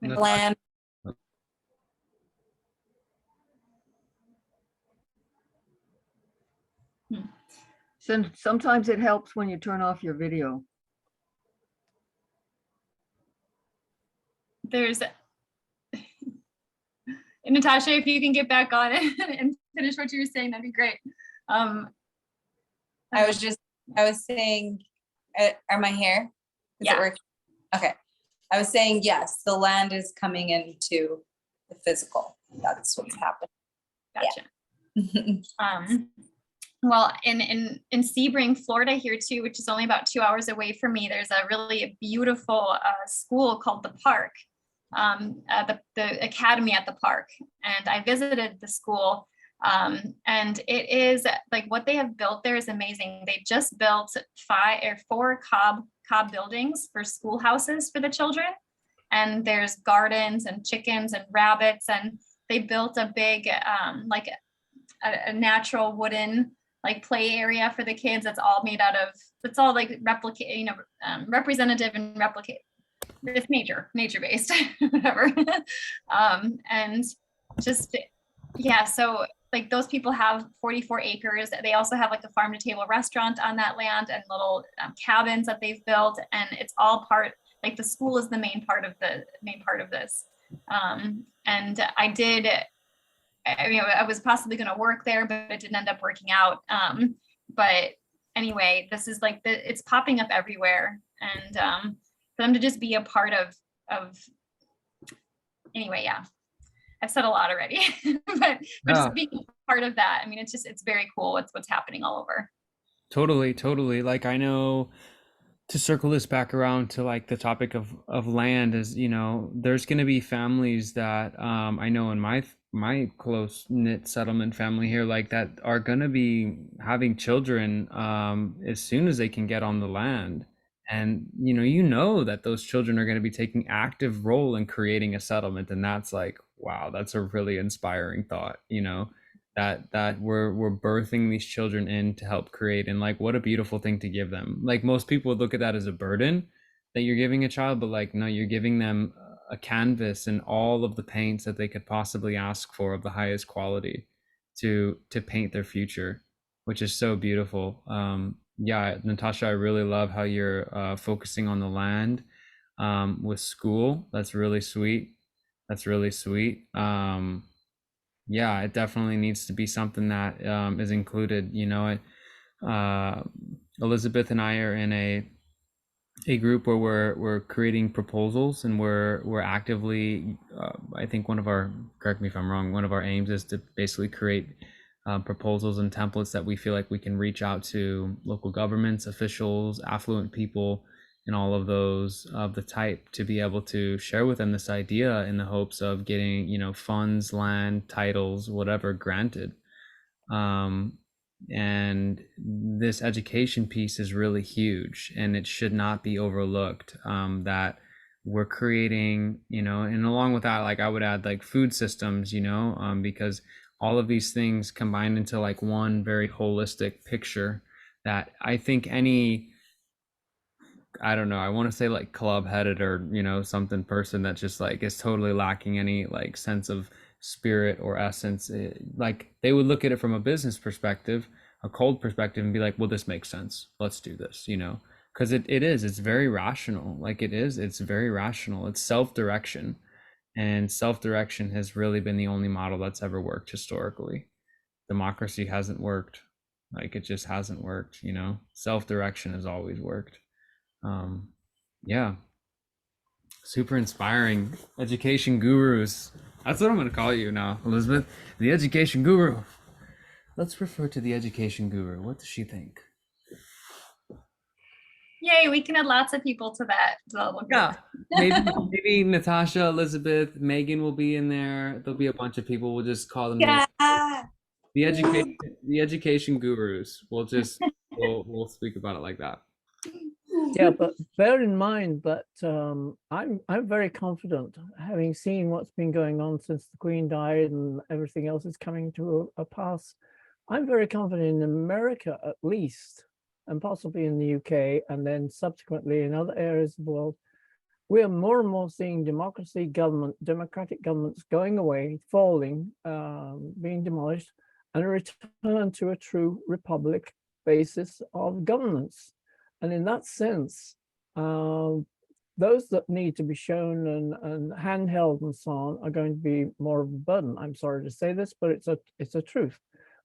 Land. Sometimes it helps when you turn off your video. There's Natasha, if you can get back on it and finish what you were saying, that'd be great. I was saying, am I here? Is Yeah. it working? Okay. I was saying, yes, the land is coming into the physical. That's what's happening. Gotcha. Well, in Sebring, Florida here too, which is only about 2 hours away from me, there's a really beautiful school called The Park, the Academy at the Park. And I visited the school, and it is like what they have built there is amazing. They just built 4 cob buildings for schoolhouses for the children. And there's gardens and chickens and rabbits. And they built a big, like a natural wooden like play area for the kids. That's all made out of, it's all like representative and replicate. It's nature based, whatever. And just, yeah, so like those people have 44 acres. They also have like a farm to table restaurant on that land and little cabins that they've built. And it's all part, like the school is the main part of this. And I was possibly going to work there, but it didn't end up working out. But anyway, this is like it's popping up everywhere, and for them to just be a part of anyway, yeah, I've said a lot already, but just being a part of that. I mean, it's very cool. What's happening all over. Totally. Like, I know, to circle this back around to like the topic of land, is, there's going to be families that I know in my close knit settlement family here, like that are going to be having children as soon as they can get on the land. And that those children are going to be taking active role in creating a settlement. And that's like, wow, that's a really inspiring thought, that we're birthing these children in to help create. And like, what a beautiful thing to give them. Like, most people would look at that as a burden that you're giving a child, but like, no, you're giving them a canvas and all of the paints that they could possibly ask for of the highest quality to paint their future, which is so beautiful. Yeah, Natasha, I really love how you're focusing on the land with school. That's really sweet. Yeah, it definitely needs to be something that is included. Elizabeth and I are in a group where we're creating proposals, and we're actively I think correct me if I'm wrong, one of our aims is to basically create proposals and templates that we feel like we can reach out to local governments, officials, affluent people, and all of those of the type, to be able to share with them this idea in the hopes of getting funds, land, titles, whatever, granted. And this education piece is really huge, and it should not be overlooked, that we're creating, and along with that, like, I would add like food systems, because all of these things combined into like one very holistic picture that I think I don't know, I want to say like club headed or, something person that just like is totally lacking any like sense of spirit or essence. Like, they would look at it from a business perspective, a cold perspective, and be like, well, this makes sense. Let's do this, because it's very rational. Like, it's very rational. It's self-direction. And self-direction has really been the only model that's ever worked historically. Democracy hasn't worked. Like, it just hasn't worked, Self-direction has always worked. Yeah. Super inspiring. Education gurus. That's what I'm going to call you now, Elizabeth. The education guru. Let's refer to the education guru. What does she think? Yay, we can add lots of people to that. Yeah, maybe Natasha, Elizabeth, Megan will be in there. There'll be a bunch of people. We'll just call them the education gurus. We'll just we'll speak about it like that. Yeah, but bear in mind that I'm very confident, having seen what's been going on since the Queen died and everything else is coming to a pass. I'm very confident in America, at least, and possibly in the UK, and then subsequently in other areas of the world. We are more and more seeing democratic governments going away, falling, being demolished, and a return to a true republic basis of governance. And in that sense, those that need to be shown and handheld and so on are going to be more of a burden. I'm sorry to say this, but it's a truth.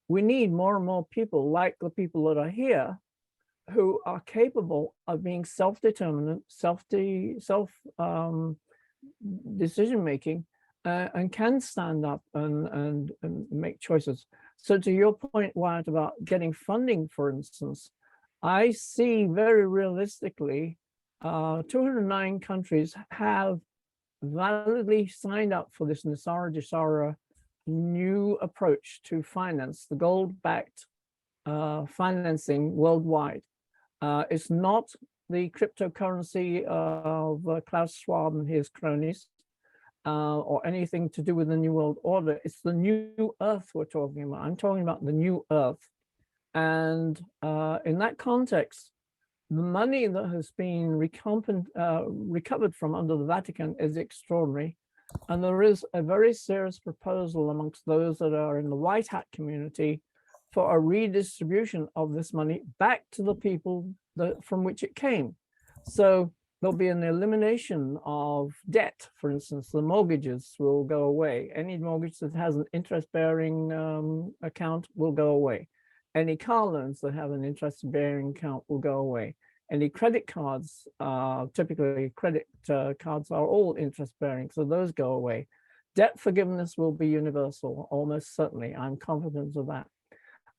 We need more and more people like the people that are here who are capable of being self-determinant, decision making, and can stand up and make choices. So to your point, Wyatt, about getting funding, for instance, I see very realistically, 209 countries have validly signed up for this Nisara Jisara new approach to finance, the gold-backed financing worldwide. It's not the cryptocurrency of Klaus Schwab and his cronies, or anything to do with the New World Order. It's the new earth we're talking about. I'm talking about the new earth. And in that context, the money that has been recovered from under the Vatican is extraordinary. And there is a very serious proposal amongst those that are in the white hat community for a redistribution of this money back to the people from which it came. So there'll be an elimination of debt. For instance, the mortgages will go away. Any mortgage that has an interest-bearing account will go away. Any car loans that have an interest-bearing account will go away. Any credit cards, typically credit cards are all interest-bearing, so those go away. Debt forgiveness will be universal, almost certainly. I'm confident of that.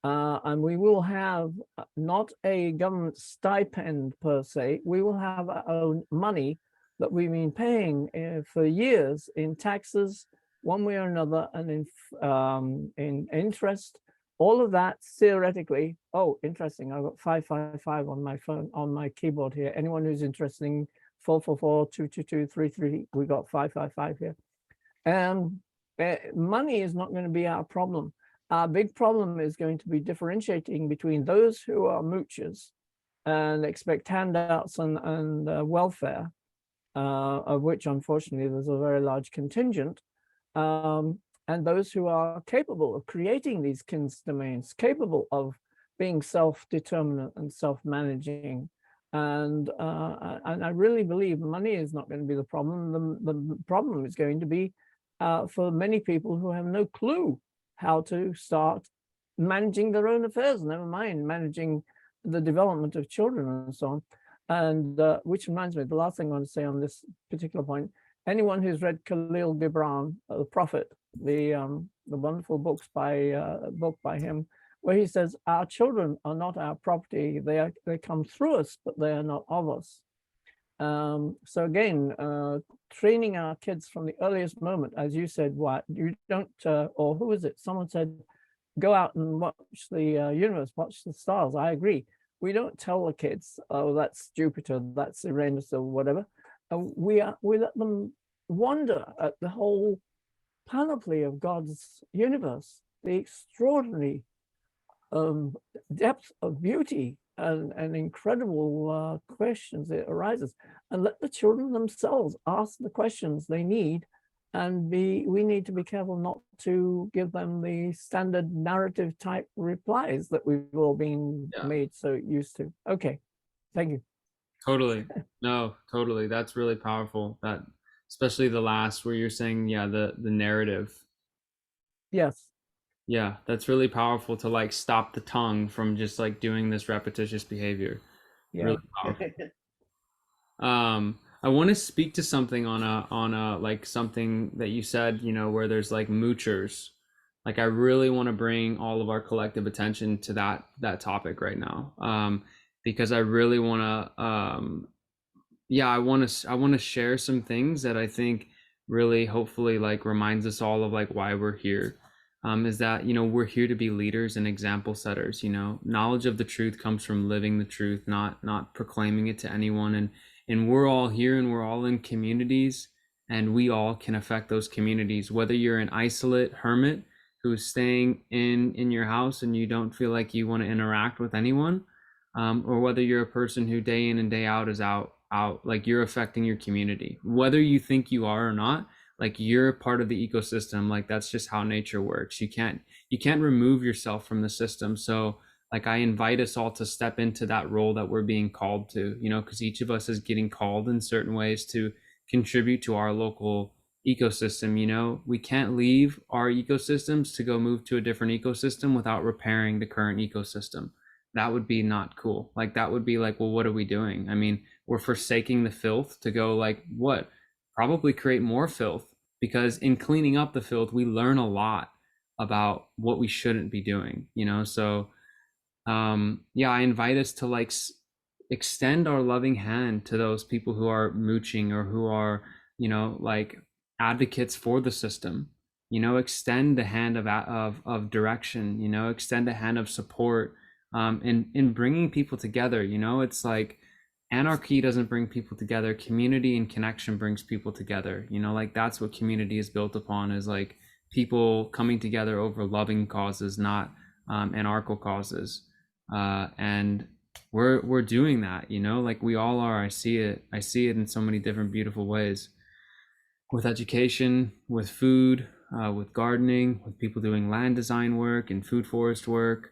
And we will have not a government stipend per se, we will have our own money that we've been paying for years in taxes, one way or another, and in interest. All of that theoretically. Oh, interesting. I've got 555 on my phone, on my keyboard here. Anyone who's interested in 444-222-33, we got 555 here. And money is not going to be our problem. Our big problem is going to be differentiating between those who are moochers and expect handouts and welfare, of which unfortunately there's a very large contingent, and those who are capable of creating these kin's domains, capable of being self-determinant and self-managing. And I really believe money is not going to be the problem. The problem is going to be for many people who have no clue how to start managing their own affairs, never mind managing the development of children and so on. And which reminds me, the last thing I want to say on this particular point, anyone who's read Khalil Gibran, The Prophet, the wonderful book by him, where he says, our children are not our property, they come through us, but they are not of us. So again, training our kids from the earliest moment, as you said, what you don't, or who was it? Someone said, go out and watch the universe, watch the stars. I agree. We don't tell the kids, oh, that's Jupiter, that's Uranus, or whatever. We let them wonder at the whole panoply of God's universe, the extraordinary depth of beauty and incredible questions it arises, and let the children themselves ask the questions they need, and we need to be careful not to give them the standard narrative type replies that we've all been made so used to. Okay, thank you. Totally. No, totally. That's really powerful. That, especially the last where you're saying, yeah, the narrative. Yes. Yeah, that's really powerful to like stop the tongue from just like doing this repetitious behavior. Yeah. Really powerful. I want to speak to something on a like something that you said, you know, where there's like moochers. Like I really want to bring all of our collective attention to that topic right now. Because I really want to I want to share some things that I think really hopefully like reminds us all of like why we're here. is that, you know, we're here to be leaders and example setters. You know, knowledge of the truth comes from living the truth, not proclaiming it to anyone. And we're all here, and we're all in communities, and we all can affect those communities. Whether you're an isolate hermit who's staying in your house and you don't feel like you want to interact with anyone, or whether you're a person who day in and day out is out, like you're affecting your community, whether you think you are or not. Like, you're part of the ecosystem. Like, that's just how nature works. You can't remove yourself from the system. So like, I invite us all to step into that role that we're being called to, you know, because each of us is getting called in certain ways to contribute to our local ecosystem. You know, we can't leave our ecosystems to go move to a different ecosystem without repairing the current ecosystem. That would be not cool. Like, that would be like, well, what are we doing? I mean, we're forsaking the filth to go, like, what? Probably create more filth, because in cleaning up the filth, we learn a lot about what we shouldn't be doing, you know? So yeah, I invite us to like extend our loving hand to those people who are mooching, or who are, you know, like advocates for the system. You know, extend the hand of direction, you know, extend a hand of support, in bringing people together. You know, it's like, anarchy doesn't bring people together. Community and connection brings people together. You know, like, that's what community is built upon, is like people coming together over loving causes, not anarchical causes. And we're doing that, you know, like we all are. I see it in so many different beautiful ways, with education, with food, with gardening, with people doing land design work and food forest work.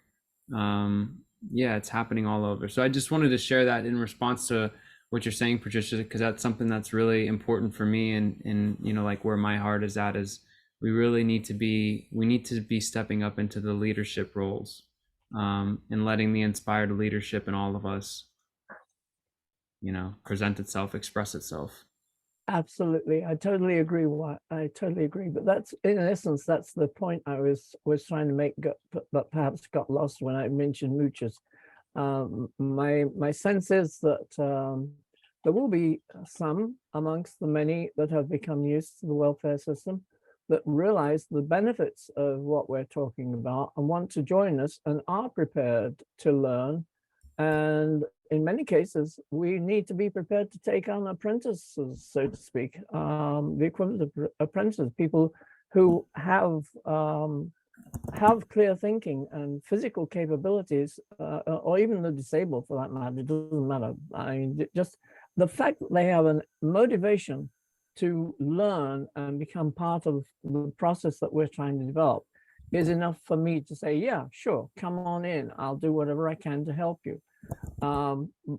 Yeah, it's happening all over. So I just wanted to share that in response to what you're saying, Patricia, because that's something that's really important for me. And you know, like, where my heart is at is we need to be stepping up into the leadership roles, and letting the inspired leadership in all of us, you know, present itself, express itself. Absolutely. I totally agree. I totally agree. But that's, in essence, that's the point I was trying to make, but perhaps got lost when I mentioned moochers. My sense is that there will be some amongst the many that have become used to the welfare system that realize the benefits of what we're talking about and want to join us and are prepared to learn. And in many cases, we need to be prepared to take on apprentices, so to speak, the equivalent of apprentices, people who have clear thinking and physical capabilities, or even the disabled for that matter. It doesn't matter. I mean, just the fact that they have a motivation to learn and become part of the process that we're trying to develop is enough for me to say, yeah, sure, come on in. I'll do whatever I can to help you.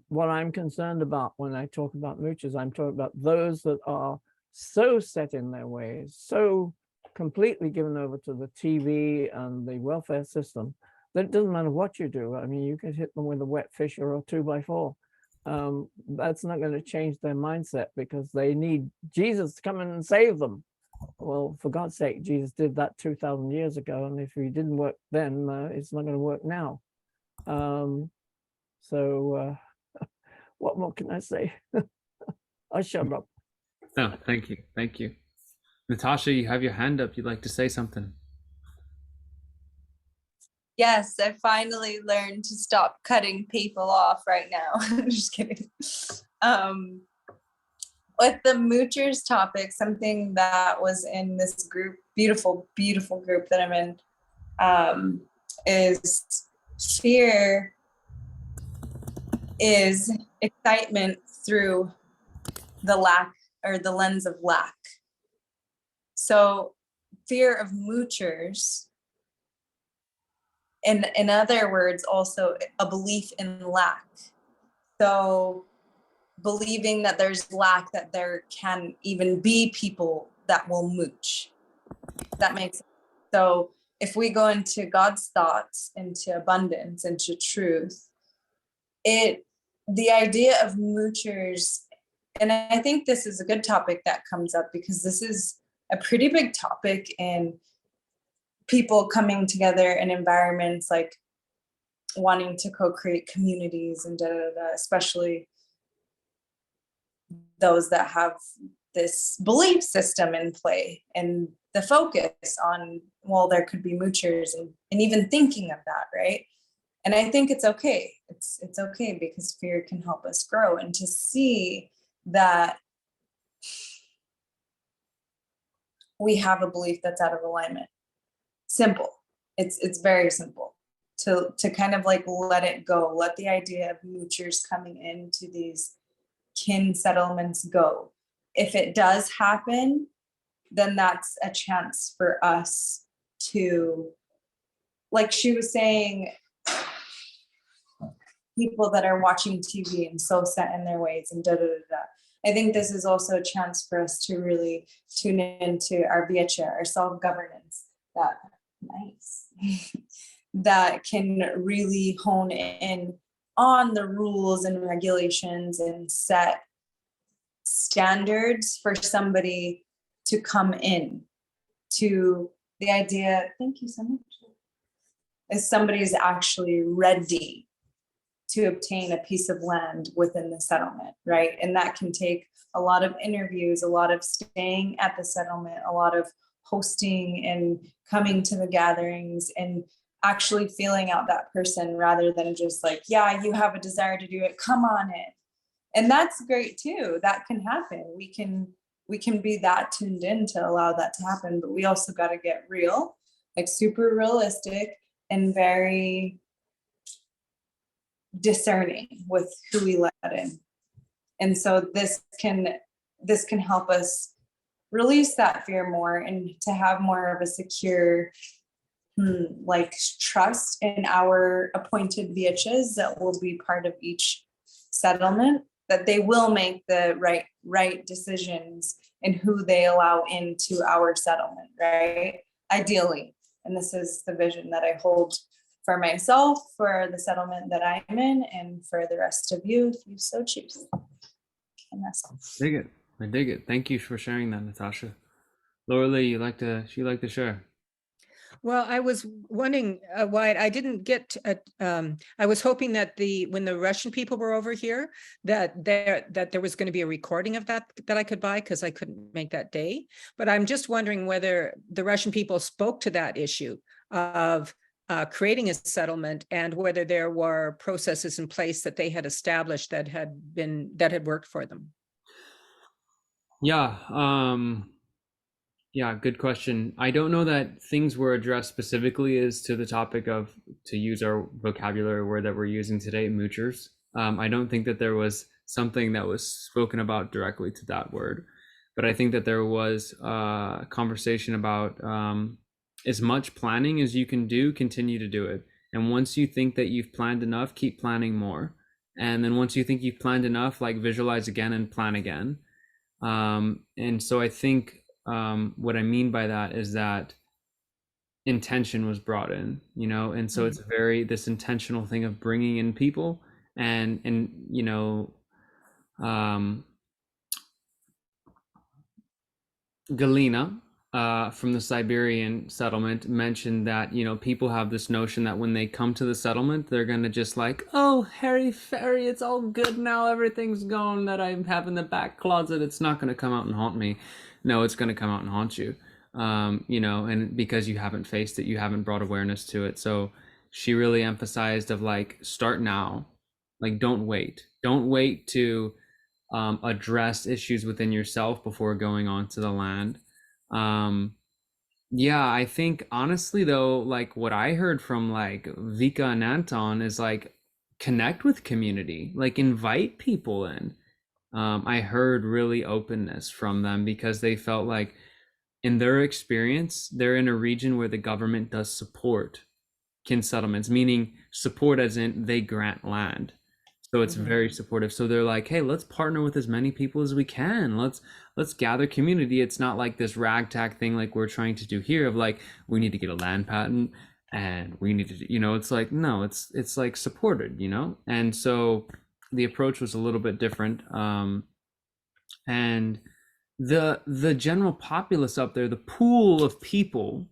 What I'm concerned about when I talk about moochers, I'm talking about those that are so set in their ways, so completely given over to the TV and the welfare system that it doesn't matter what you do. I mean, you could hit them with a wet fish or a 2x4. That's not going to change their mindset, because they need Jesus to come in and save them. Well, for God's sake, Jesus did that 2,000 years ago, and if he didn't work then, it's not going to work now. So what more can I say? I shut up. No, thank you. Natasha, you have your hand up. You'd like to say something. Yes, I finally learned to stop cutting people off right now. I'm just kidding. With the moochers topic, something that was in this group, beautiful group that I'm in, is fear is excitement through the lack, or the lens of lack. So fear of moochers, and in other words, also a belief in lack. So believing that there's lack, that there can even be people that will mooch. That makes sense. So if we go into God's thoughts, into abundance, into truth, the idea of moochers, and I think this is a good topic that comes up, because this is a pretty big topic in people coming together in environments, like wanting to co-create communities and especially those that have this belief system in play, and the focus on well, there could be moochers, and even thinking of that, right? And I think it's okay. It's okay, because fear can help us grow, and to see that we have a belief that's out of alignment. Simple. It's very simple to kind of like let it go, let the idea of moochers coming into these kin settlements go. If it does happen, then that's a chance for us to, like she was saying, people that are watching TV and so set in their ways and da da da da. I think this is also a chance for us to really tune into our viecha, our self-governance, that nice, that can really hone in on the rules and regulations and set standards for somebody to come in to the idea. Thank you so much. Is somebody is actually ready to obtain a piece of land within the settlement, right? And that can take a lot of interviews, a lot of staying at the settlement, a lot of hosting and coming to the gatherings and actually feeling out that person, rather than just like, yeah, you have a desire to do it, come on in. And that's great too. That can happen. We can be that tuned in to allow that to happen, but we also got to get real, like super realistic and very discerning with who we let in. And so this can help us release that fear more, and to have more of a secure like trust in our appointed viechas that will be part of each settlement, that they will make the right decisions in who they allow into our settlement, right? Ideally. And this is the vision that I hold for myself, for the settlement that I'm in, and for the rest of you, if you so choose. And that's all. Dig it. I dig it. Thank you for sharing that, Natasha. Laura Lee, you like to share? Well, I was wondering, Wyatt, I didn't get, I was hoping that when the Russian people were over here, that there was going to be a recording of that I could buy, because I couldn't make that day. But I'm just wondering whether the Russian people spoke to that issue of creating a settlement, and whether there were processes in place that they had established that had worked for them. Yeah, good question. I don't know that things were addressed specifically as to the topic of, to use our vocabulary word that we're using today, moochers. I don't think that there was something that was spoken about directly to that word, but I think that there was a conversation about as much planning as you can do, continue to do it. And once you think that you've planned enough, keep planning more. And then once you think you've planned enough, like visualize again and plan again. And so I think what I mean by that is that intention was brought in, and so it's this intentional thing of bringing in people, and Galina from the Siberian settlement mentioned that people have this notion that when they come to the settlement, they're gonna just like, oh, Harry Ferry, it's all good now, everything's gone that I have in the back closet, it's not gonna come out and haunt me. No, it's gonna come out and haunt you, and because you haven't faced it, you haven't brought awareness to it. So she really emphasized of like, start now, like don't wait to address issues within yourself before going on to the land. Yeah, I think honestly though, like what I heard from like Vika and Anton is like, connect with community, like invite people in. I heard really openness from them, because they felt like in their experience, they're in a region where the government does support kin settlements, meaning support as in they grant land. So it's very supportive. So they're like, hey, let's partner with as many people as we can. Let's gather community. It's not like this ragtag thing like we're trying to do here of like, we need to get a land patent and we need to, it's like, no, it's like supported, And so the approach was a little bit different. And the general populace up there, the pool of people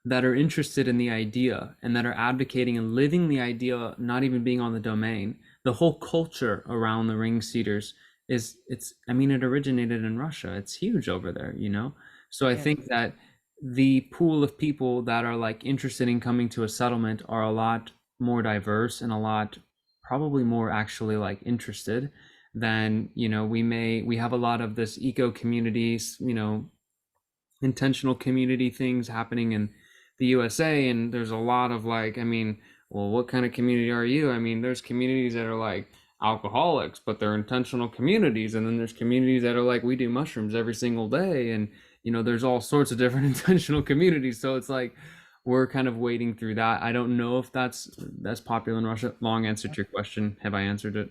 that are interested in the idea and that are advocating and living the idea, not even being on the domain, the whole culture around the ring cedars it originated in Russia. It's huge over there, So I think that the pool of people that are like interested in coming to a settlement are a lot more diverse and a lot probably more actually like interested than, you know, we have a lot of this eco communities, you know, intentional community things happening in the USA, and there's a lot of like, I mean, well, what kind of community are you? I mean, there's communities that are like alcoholics, but they're intentional communities, and then there's communities that are like, we do mushrooms every single day, and you know, there's all sorts of different intentional communities. So it's like we're kind of wading through that. I don't know if that's popular in Russia. Long answer to your question. Have I answered it?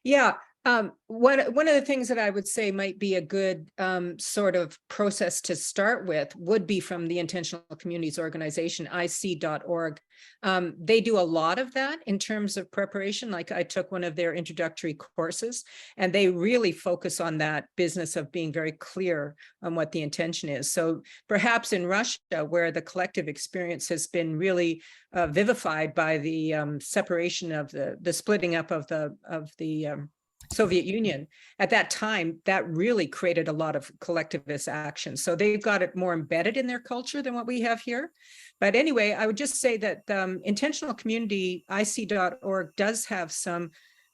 Yeah. One of the things that I would say might be a good sort of process to start with would be from the Intentional Communities Organization, IC.org. They do a lot of that in terms of preparation. Like I took one of their introductory courses, and they really focus on that business of being very clear on what the intention is. So perhaps in Russia, where the collective experience has been really vivified by the separation of the splitting up of the Soviet Union, at that time, that really created a lot of collectivist action. So they've got it more embedded in their culture than what we have here. But anyway, I would just say that Intentional Community, IC.org, does have some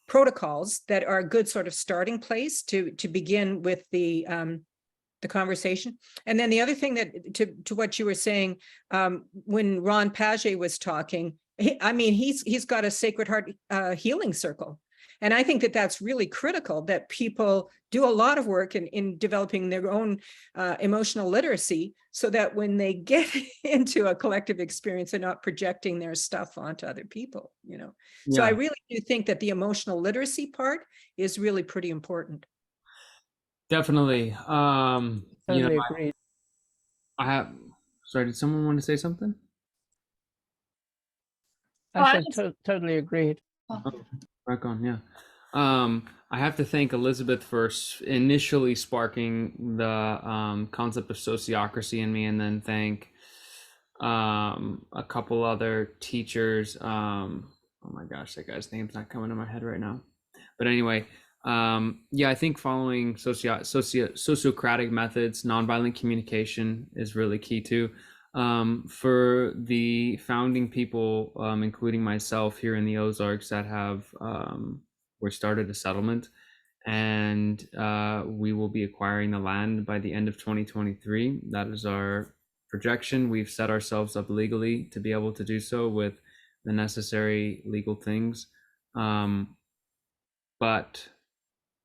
protocols that are a good sort of starting place to begin with the conversation. And then the other thing that to what you were saying, when Ron Paget was talking, he's got a Sacred Heart healing circle. And I think that that's really critical, that people do a lot of work in developing their own emotional literacy, so that when they get into a collective experience, they're not projecting their stuff onto other people, you know. So I really do think that the emotional literacy part is really pretty important. Definitely. You know, Totally agreed. I have, sorry, did someone want to say something? I said totally agreed. Back on, yeah. I have to thank Elizabeth for initially sparking the concept of sociocracy in me, and then thank a couple other teachers. Oh my gosh, that guy's name's not coming to my head right now. But anyway, yeah, I think following sociocratic methods, nonviolent communication is really key too. For the founding people, including myself here in the Ozarks, that have we started a settlement, and we will be acquiring the land by the end of 2023. That is our projection. We've set ourselves up legally to be able to do so with the necessary legal things. But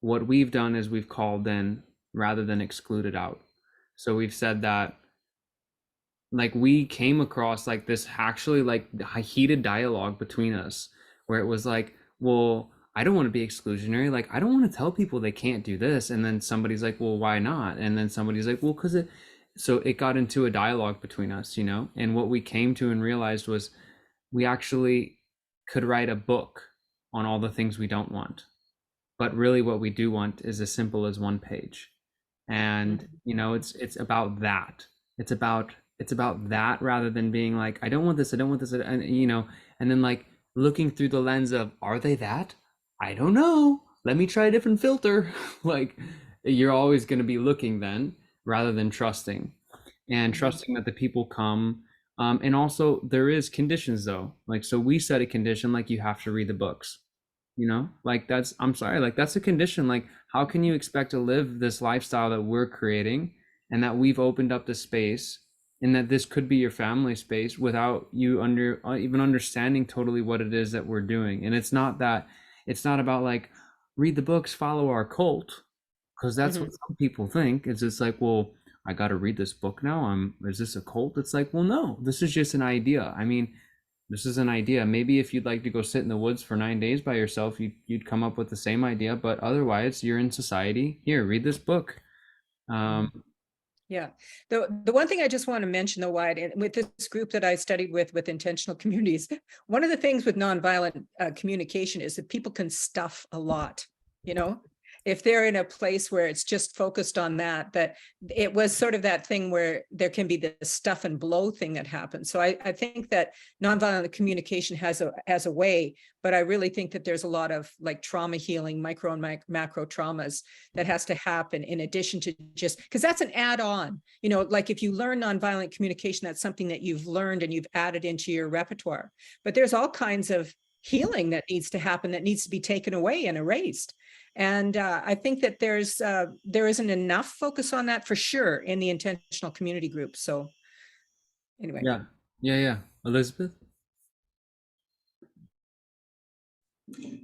what we've done is we've called in rather than excluded out. So we've said that, like, we came across like this actually like heated dialogue between us, where it was like, well, I don't want to be exclusionary. Like, I don't want to tell people they can't do this. And then somebody's like, well, why not? And then somebody's like, well, because so it got into a dialogue between us, you know? And what we came to and realized was we actually could write a book on all the things we don't want. But really what we do want is as simple as one page. And, you know, it's about that. It's about that, rather than being like, I don't want this, and, you know, and then like looking through the lens of, are they that? I don't know. Let me try a different filter. Like, you're always going to be looking then, rather than trusting, and trusting that the people come. And also there is conditions though. Like, so we set a condition, like, you have to read the books, you know, like that's, I'm sorry, like that's a condition. Like, how can you expect to live this lifestyle that we're creating, and that we've opened up the space, and that this could be your family space, without you even understanding totally what it is that we're doing? And it's not about like, read the books, follow our cult, because that's what some people think. It's just like, well, I got to read this book now. Is this a cult? It's like, well, no, this is just an idea. I mean, this is an idea. Maybe if you'd like to go sit in the woods for 9 days by yourself, you'd come up with the same idea. But otherwise, you're in society. Here, read this book. Yeah. The one thing I just want to mention, though, Wyatt, with this group that I studied with intentional communities, one of the things with nonviolent communication is that people can stuff a lot, you know, if they're in a place where it's just focused on that, that it was sort of that thing where there can be the stuff and blow thing that happens. So I think that nonviolent communication has a way, but I really think that there's a lot of like trauma healing, micro and macro traumas that has to happen in addition to just, because that's an add-on, you know, like if you learn nonviolent communication, that's something that you've learned and you've added into your repertoire. But there's all kinds of healing that needs to happen, that needs to be taken away and erased. And I think that there isn't enough focus on that for sure in the intentional community group. So anyway. Yeah. Elizabeth?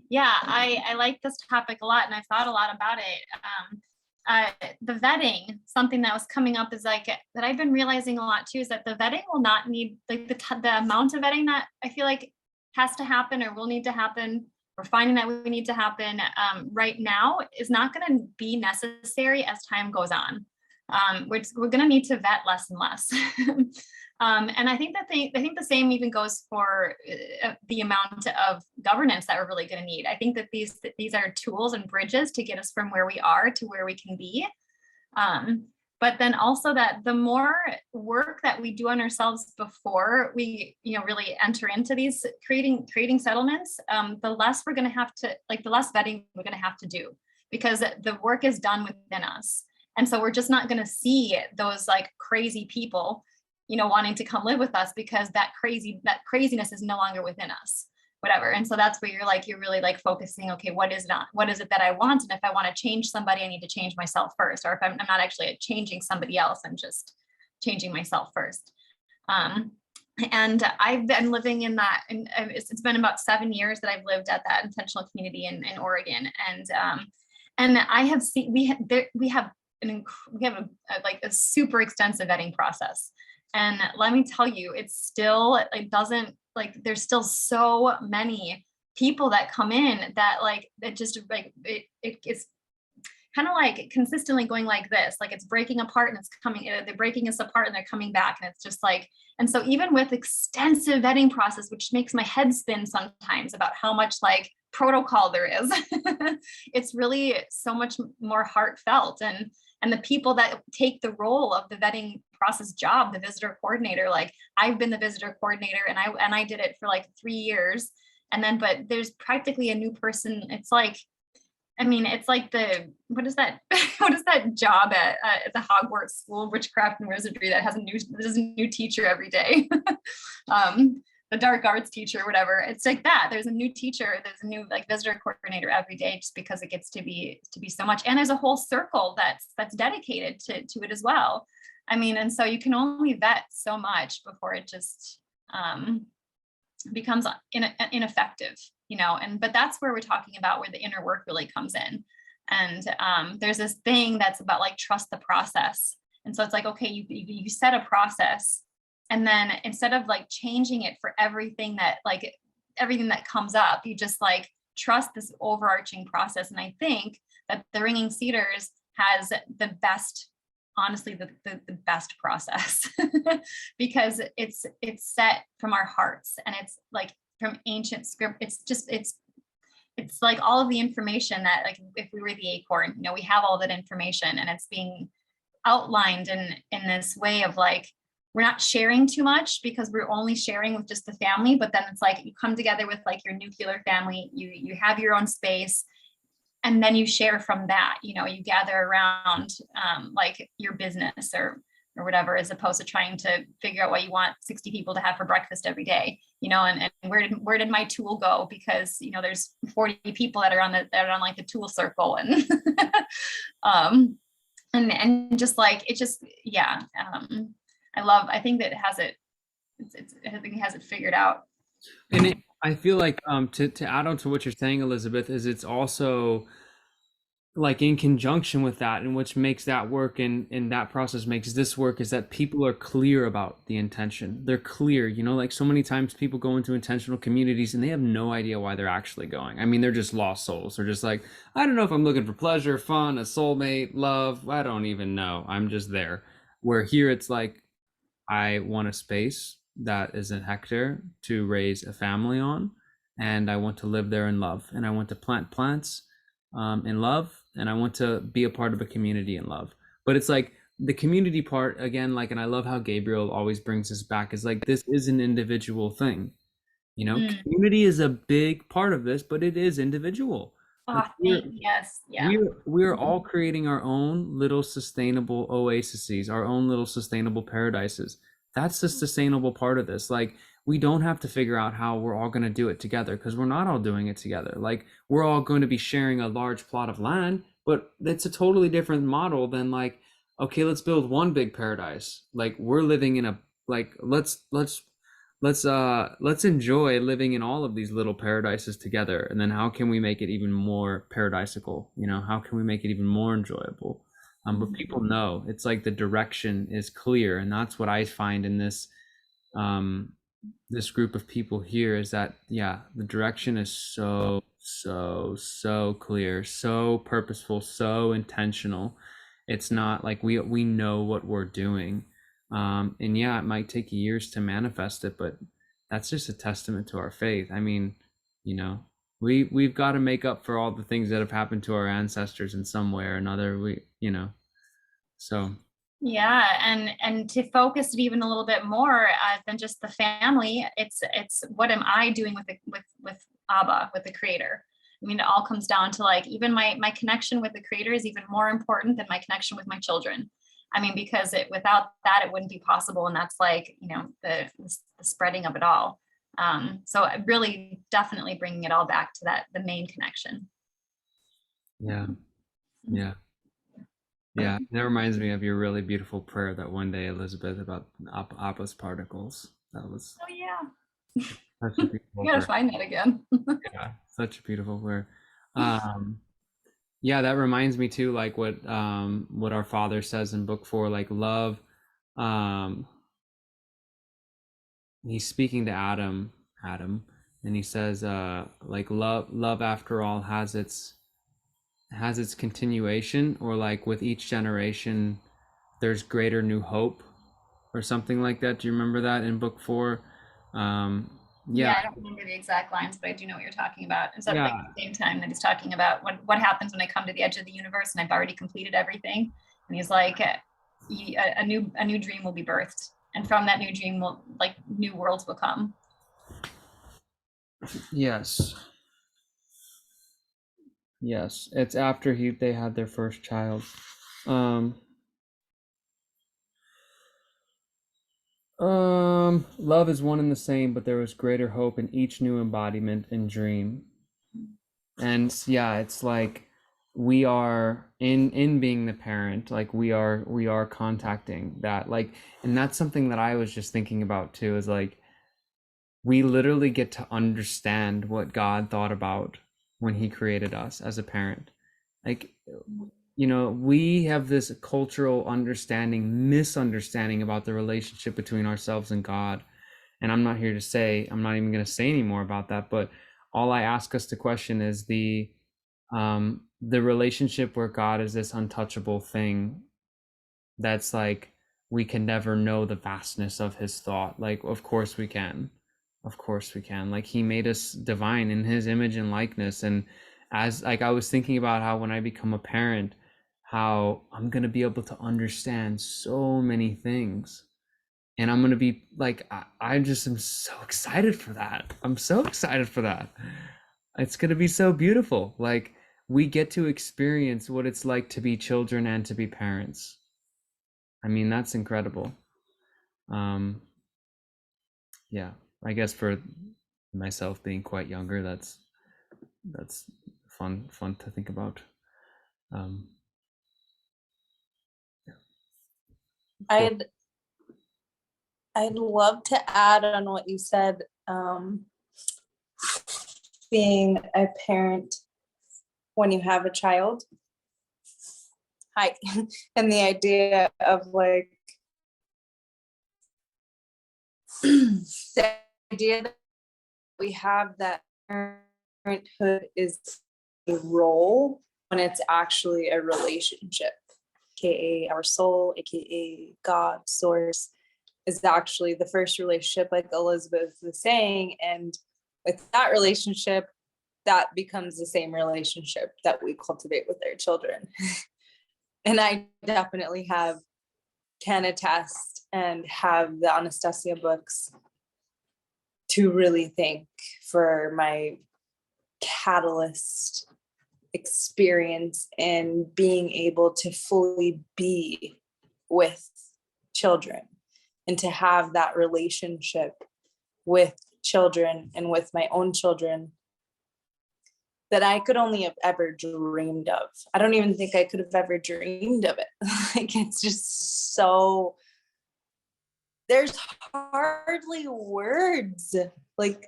Yeah, I like this topic a lot, and I've thought a lot about it. The vetting, something that was coming up is like that I've been realizing a lot too, is that the vetting will not need, like the amount of vetting that I feel like has to happen or will need to happen, we're finding that we need to happen right now, is not going to be necessary as time goes on. We're going to need to vet less and less. And I think the same even goes for the amount of governance that we're really going to need. I think that these are tools and bridges to get us from where we are to where we can be. But then also that the more work that we do on ourselves before we, really enter into these creating settlements, the less we're going to have to, the less vetting we're going to have to do, because the work is done within us. And so we're just not going to see those crazy people, wanting to come live with us, because that craziness is no longer within us, whatever. And so that's where you're really focusing, okay, what is it that I want? And if I want to change somebody, I need to change myself first. Or if I'm not actually changing somebody else, I'm just changing myself first. And I've been living in that, and it's been about 7 years that I've lived at that intentional community in Oregon. And I have seen, we have a super extensive vetting process. And let me tell you, it's still, there's still so many people that come in that it's kind of consistently going like this, it's breaking apart and it's coming, they're breaking us apart and they're coming back. And it's just and so even with extensive vetting process, which makes my head spin sometimes about how much protocol there is, it's really so much more heartfelt. And the people that take the role of the vetting process job, the visitor coordinator, I've been the visitor coordinator and I did it for 3 years. And then, but there's practically a new person. It's what is that job at the Hogwarts School of Witchcraft and Wizardry that has a new teacher every day? The dark arts teacher, whatever. It's like that. There's a new teacher, there's a new visitor coordinator every day, just because it gets to be so much. And there's a whole circle that's dedicated to it as well. And so you can only vet so much before it just becomes ineffective, but that's where we're talking about where the inner work really comes in. And there's this thing that's about trust the process. And so it's okay, you set a process, and then instead of changing it for everything that comes up, you just trust this overarching process. And I think that the Ringing Cedars has the best, honestly, the best process because it's set from our hearts, and it's from ancient script. It's all of the information that if we were the acorn, we have all that information, and it's being outlined in this way of we're not sharing too much because we're only sharing with just the family, but then it's you come together with your nuclear family, you have your own space, and then you share from that, you gather around your business or whatever, as opposed to trying to figure out what you want 60 people to have for breakfast every day, and where did my tool go? Because, there's 40 people that are on the tool circle, and, and just yeah. I think that it has it figured out. And I feel to add on to what you're saying, Elizabeth, is it's also in conjunction with that, and which makes that work and that process makes this work, is that people are clear about the intention. They're clear, so many times people go into intentional communities and they have no idea why they're actually going. They're just lost souls. They're just I don't know if I'm looking for pleasure, fun, a soulmate, love. I don't even know. I'm just there. Where here it's I want a space that is a hectare to raise a family on, and I want to live there in love, and I want to plant plants in love, and I want to be a part of a community in love. But it's like the community part again, like, and I love how Gabriel always brings us back, is like, this is an individual thing. You know, Mm. community is a big part of this, but it is individual. Like, Oh, yes. Yeah. we're all creating our own little sustainable oases, our own little sustainable paradises. That's the sustainable part of this. Like, we don't have to figure out how we're all going to do it together, because we're not all doing it together. Like, we're all going to be sharing a large plot of land, but it's a totally different model than like, okay, let's build one big paradise. Like, we're living in a, like, let's enjoy living in all of these little paradises together, and then how can we make it even more paradisical? You know, how can we make it even more enjoyable? But people know it's like the direction is clear, and that's what I find in this this group of people here, is that, yeah, the direction is so clear, so purposeful, so intentional. It's not like we know what we're doing. And yeah, it might take years to manifest it, but that's just a testament to our faith. I mean, you know, we've got to make up for all the things that have happened to our ancestors in some way or another. You know, so. Yeah, and to focus it even a little bit more than just the family, it's what am I doing with Abba, with the Creator? I mean, it all comes down to like, even my connection with the Creator is even more important than my connection with my children. I mean, because without that, it wouldn't be possible, and that's like, you know, the spreading of it all. So really, definitely bringing it all back to the main connection. Yeah. That reminds me of your really beautiful prayer that one day, Elizabeth, about Abba's particles. That was Oh yeah, such a beautiful I gotta prayer. find that again. Yeah, such a beautiful prayer. Yeah, that reminds me too, like what our Father says in book 4, like love. He's speaking to Adam, and he says, like love after all has its continuation, or like with each generation there's greater new hope, or something like that. Do you remember that in book 4? Yeah, I don't remember the exact lines, but I do know what you're talking about. It's at like Yeah. the same time that he's talking about what happens when I come to the edge of the universe and I've already completed everything. And he's like, a new dream will be birthed, and from that new dream will, like, new worlds will come. Yes. It's after they had their first child. Love is one and the same, but there was greater hope in each new embodiment and dream. And yeah, it's like we are in being the parent, like we are contacting that, like, and that's something that I was just thinking about too, is like, we literally get to understand what God thought about when he created us as a parent. Like, you know, we have this cultural misunderstanding about the relationship between ourselves and God. And I'm not even going to say any more about that, but all I ask us to question is the relationship where God is this untouchable thing that's like, we can never know the vastness of his thought. Like, of course we can. Like, he made us divine in his image and likeness. And as like, I was thinking about how when I become a parent, how I'm going to be able to understand so many things. And I'm going to be like, I just am so excited for that. I'm so excited for that. It's going to be so beautiful. Like, we get to experience what it's like to be children and to be parents. I mean, that's incredible. Yeah, I guess for myself being quite younger, that's fun to think about. I'd love to add on what you said, being a parent when you have a child. Hi, and the idea of like the idea that we have that parenthood is a role when it's actually a relationship, aka our soul, aka God, source, is actually the first relationship, like Elizabeth was saying. And with that relationship, that becomes the same relationship that we cultivate with their children. And I definitely can attest and have the Anastasia books to really thank for my catalyst experience in being able to fully be with children and to have that relationship with children and with my own children that I could only have ever dreamed of. I don't even think I could have ever dreamed of it. Like, it's just so, there's hardly words, like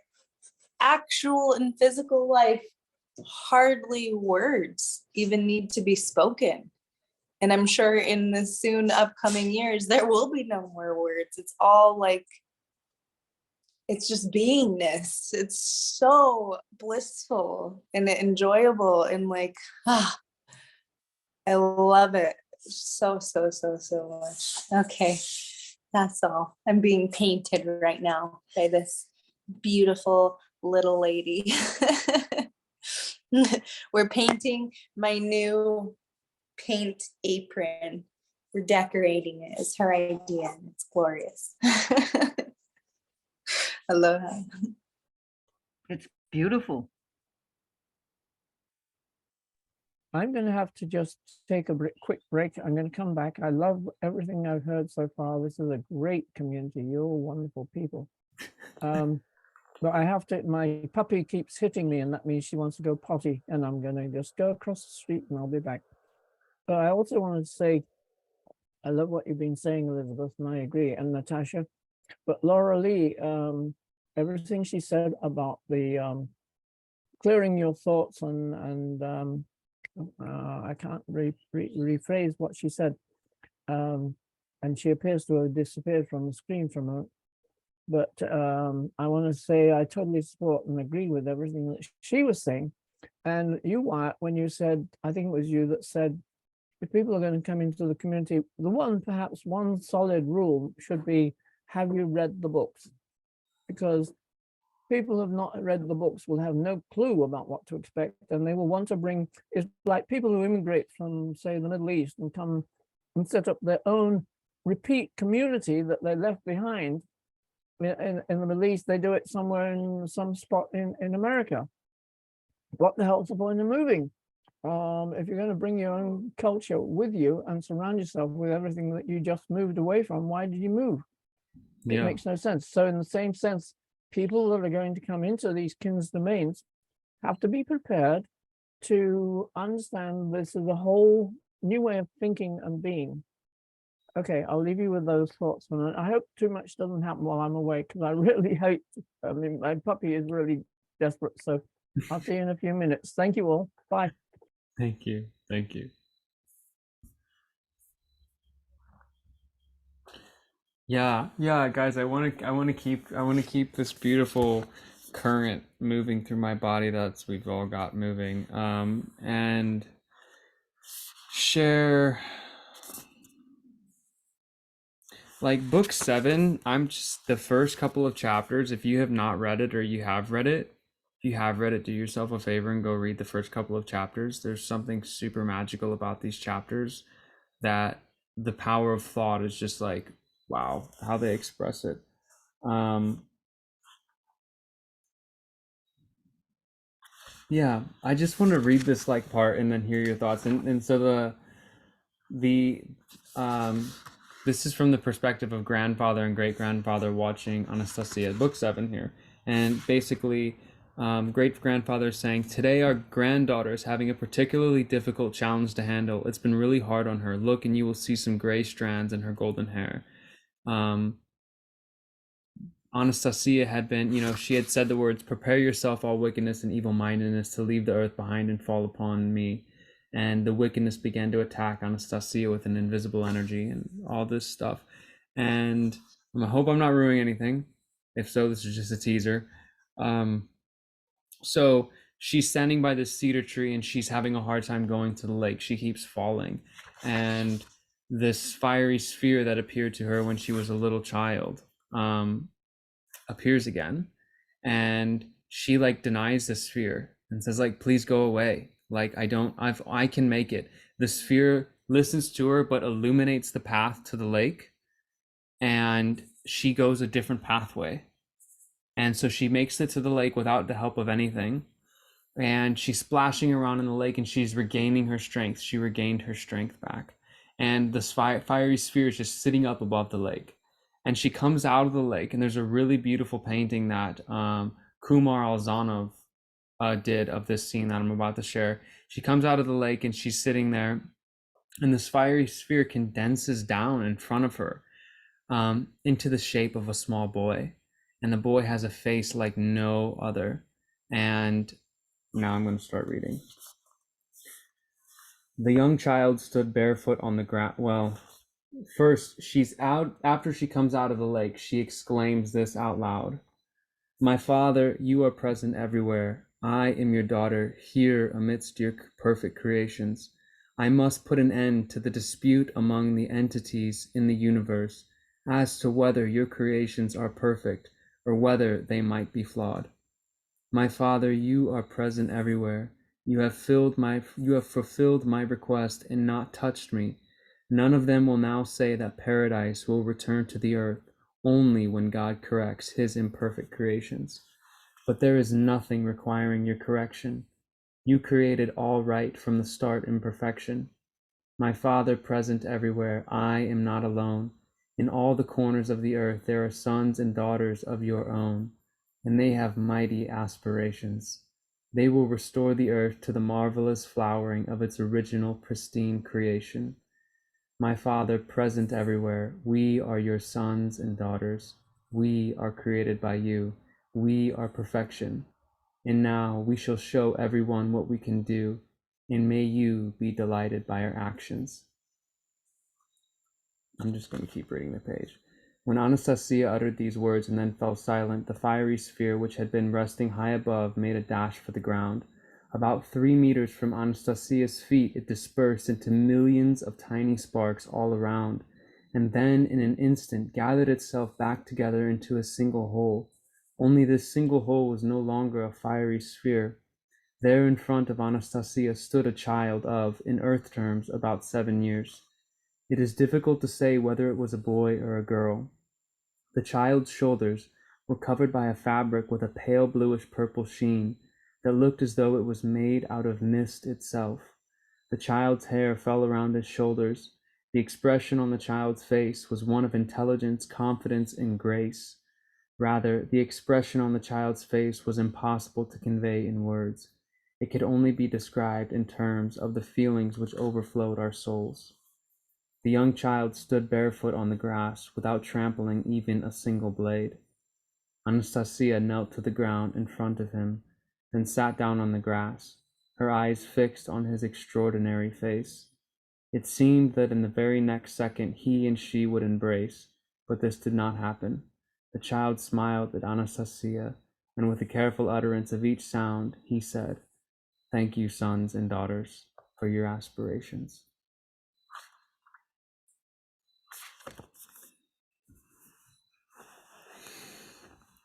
actual and physical life, hardly words even need to be spoken. And I'm sure in the soon upcoming years, there will be no more words. It's all like, it's just beingness. It's so blissful and enjoyable and like, I love it so much. Okay, that's all. I'm being painted right now by this beautiful little lady. We're painting my new paint apron. We're decorating it. It's her idea and it's glorious. Aloha. It's beautiful. I'm going to have to just take a quick break. I'm going to come back. I love everything I've heard so far. This is a great community. You're all wonderful people. But I have to, my puppy keeps hitting me and that means she wants to go potty and I'm going to just go across the street and I'll be back. But I also wanted to say, I love what you've been saying, Elizabeth, and I agree, and Natasha. But Laura Lee, everything she said about the clearing your thoughts and I can't rephrase what she said. And she appears to have disappeared from the screen for a moment. But I want to say I totally support and agree with everything that she was saying. And you, Wyatt, when you said, I think it was you that said, if people are going to come into the community, perhaps one solid rule should be, have you read the books? Because people who have not read the books will have no clue about what to expect, and they will want to bring, it's like people who immigrate from, say, the Middle East and come and set up their own repeat community that they left behind in the Middle East. They do it somewhere in some spot in America. What the hell's the point of moving? If you're going to bring your own culture with you and surround yourself with everything that you just moved away from, why did you move? It makes no sense. So in the same sense, people that are going to come into these kin's domains have to be prepared to understand this is a whole new way of thinking and being. Okay, I'll leave you with those thoughts. And I hope too much doesn't happen while I'm away, because I really hate, I mean, my puppy is really desperate. So I'll see you in a few minutes. Thank you all. Bye. Thank you. Thank you. Yeah, guys, I want to keep this beautiful current moving through my body that's we've all got moving, and share, like, book 7. I'm just the first couple of chapters. If you have not read it, or you have read it, if you have read it, do yourself a favor and go read the first couple of chapters. There's something super magical about these chapters, that the power of thought is just like, wow, how they express it. Yeah, I just want to read this like part and then hear your thoughts. And so this is from the perspective of grandfather and great grandfather watching Anastasia, book 7 here. And basically, great grandfather is saying, today our granddaughter is having a particularly difficult challenge to handle. It's been really hard on her. Look, and you will see some gray strands in her golden hair. Anastasia had been, she had said the words, prepare yourself, all wickedness and evil-mindedness, to leave the earth behind and fall upon me. And the wickedness began to attack Anastasia with an invisible energy and all this stuff. And I hope I'm not ruining anything. If so, this is just a teaser. So she's standing by this cedar tree and she's having a hard time going to the lake. She keeps falling. And this fiery sphere that appeared to her when she was a little child appears again, and she denies the sphere. and says like, please go away. Like, I can make it. The sphere listens to her, but illuminates the path to the lake, and she goes a different pathway. And so she makes it to the lake without the help of anything. And she's splashing around in the lake, and she's regaining her strength. She regained her strength back. And the fiery sphere is just sitting up above the lake. And she comes out of the lake, and there's a really beautiful painting that Kumar Alzanov did of this scene that I'm about to share. She comes out of the lake, and she's sitting there, and this fiery sphere condenses down in front of her into the shape of a small boy. And the boy has a face like no other. And now I'm going to start reading. The young child stood barefoot on the ground. Well, first, she's out. After she comes out of the lake, she exclaims this out loud. My Father, you are present everywhere. I am your daughter, here amidst your perfect creations. I must put an end to the dispute among the entities in the universe as to whether your creations are perfect or whether they might be flawed. My Father, you are present everywhere. You have fulfilled my request and not touched me. None of them will now say that paradise will return to the earth only when God corrects his imperfect creations. But there is nothing requiring your correction. You created all right from the start in perfection. My Father, present everywhere, I am not alone. In all the corners of the earth there are sons and daughters of your own, and they have mighty aspirations. They will restore the earth to the marvelous flowering of its original pristine creation. My Father, present everywhere, we are your sons and daughters. We are created by you. We are perfection. And now we shall show everyone what we can do, and may you be delighted by our actions. I'm just going to keep reading the page. When Anastasia uttered these words and then fell silent, the fiery sphere, which had been resting high above, made a dash for the ground. About 3 meters from Anastasia's feet, it dispersed into millions of tiny sparks all around, and then in an instant gathered itself back together into a single whole. Only this single whole was no longer a fiery sphere. There in front of Anastasia stood a child of, in earth terms, about 7 years. It is difficult to say whether it was a boy or a girl. The child's shoulders were covered by a fabric with a pale bluish-purple sheen that looked as though it was made out of mist itself. The child's hair fell around his shoulders. The expression on the child's face was one of intelligence, confidence, and grace. Rather, the expression on the child's face was impossible to convey in words. It could only be described in terms of the feelings which overflowed our souls. The young child stood barefoot on the grass without trampling even a single blade. Anastasia knelt to the ground in front of him, then sat down on the grass, her eyes fixed on his extraordinary face. It seemed that in the very next second he and she would embrace, but this did not happen. The child smiled at Anastasia, and with a careful utterance of each sound, he said, "Thank you, sons and daughters, for your aspirations."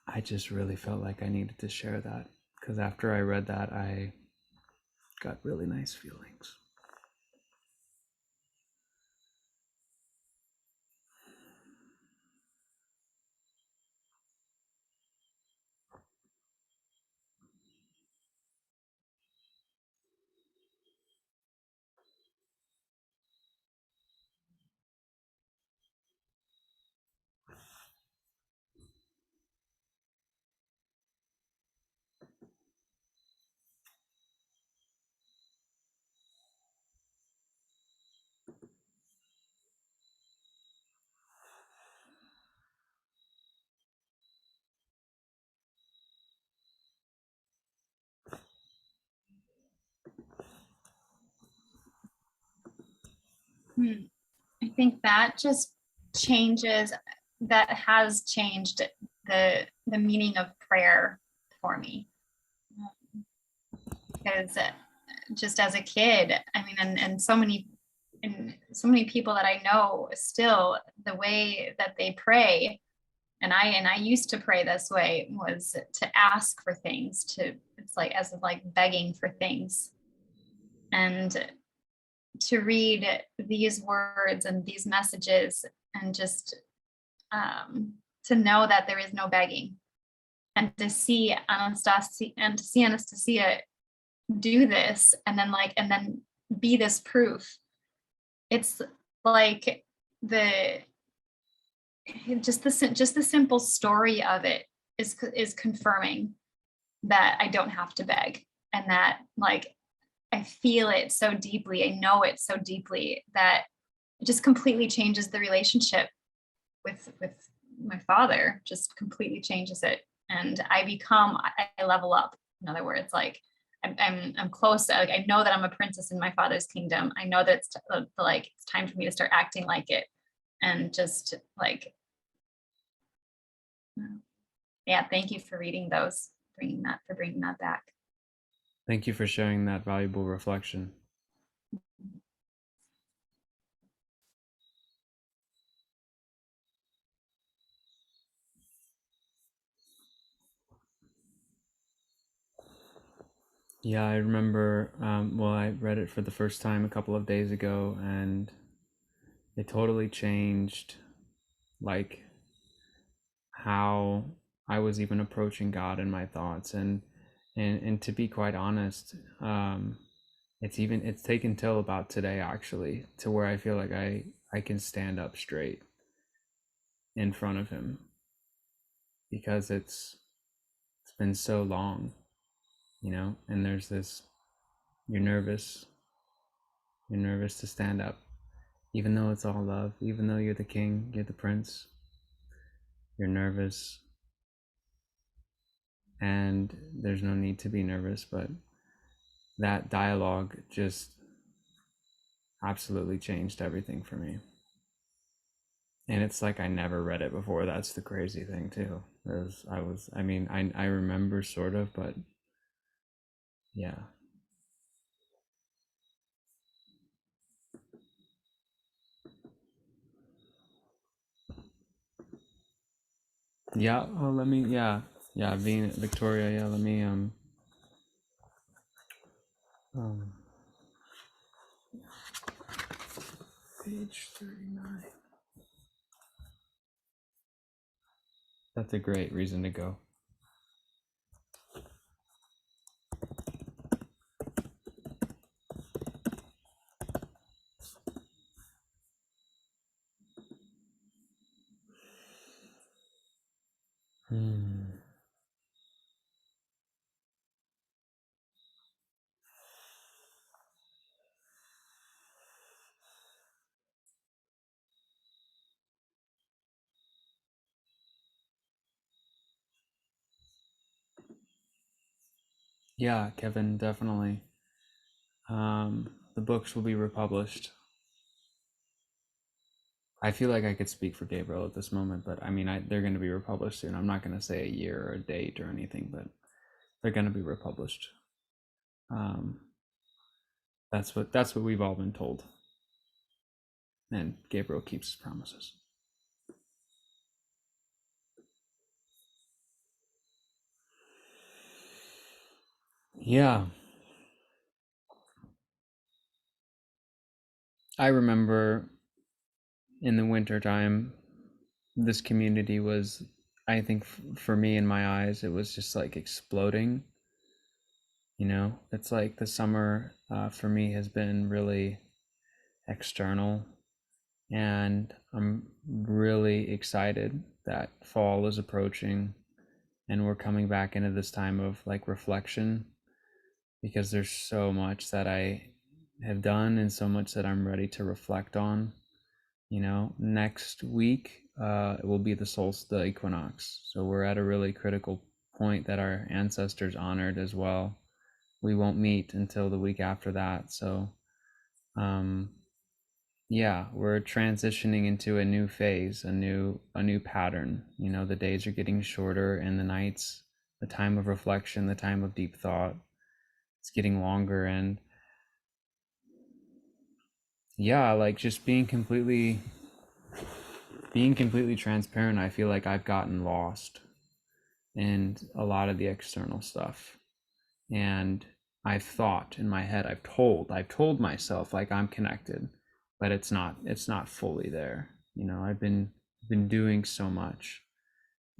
I just really felt like I needed to share that, because after I read that, I got really nice feelings. I think that just that has changed the meaning of prayer for me. Because just as a kid, I mean, and so many people that I know still, the way that they pray And I used to pray this way, was to ask for things, it's like as of like begging for things. And to read these words and these messages and just to know that there is no begging, and to see Anastasia do this, and then be this proof. It's like just the simple story of it is confirming that I don't have to beg, and that like I feel it so deeply, I know it so deeply, that it just completely changes the relationship with my father, just completely changes it. And I level up. In other words, like I'm close. Like, I know that I'm a princess in my father's kingdom. I know that it's time for me to start acting like it, and just like, yeah. Thank you for reading those, bringing that back. Thank you for sharing that valuable reflection. Yeah, I remember, well, I read it for the first time a couple of days ago, and it totally changed, like, how I was even approaching God in my thoughts. And to be quite honest, it's taken till about today, actually, to where I feel like I can stand up straight in front of him, because it's been so long, and there's this, you're nervous to stand up, even though it's all love, even though you're the king, you're the prince, you're nervous, and there's no need to be nervous. But that dialogue just absolutely changed everything for me. And it's like I never read it before. That's the crazy thing too. I remember sort of, but yeah. Yeah, well, Victoria, yeah, let me, page 39. That's a great reason to go. Yeah, Kevin, definitely. The books will be republished. I feel like I could speak for Gabriel at this moment, but they're going to be republished soon. I'm not going to say a year or a date or anything, but they're going to be republished. That's what we've all been told, and Gabriel keeps his promises. Yeah, I remember in the winter time, this community was, I think, for me, in my eyes, it was just like exploding. It's like the summer for me has been really external, and I'm really excited that fall is approaching and we're coming back into this time of like reflection, because there's so much that I have done and so much that I'm ready to reflect on. Next week it will be the equinox, so we're at a really critical point that our ancestors honored as well. We won't meet until the week after that, so yeah, we're transitioning into a new phase, a new pattern. The days are getting shorter, and the nights, the time of reflection, the time of deep thought, it's getting longer. And yeah, like just being completely being completely transparent, I feel like I've gotten lost in a lot of the external stuff. And I've thought in my head, I've told myself like I'm connected, but it's not fully there. You know, I've been doing so much,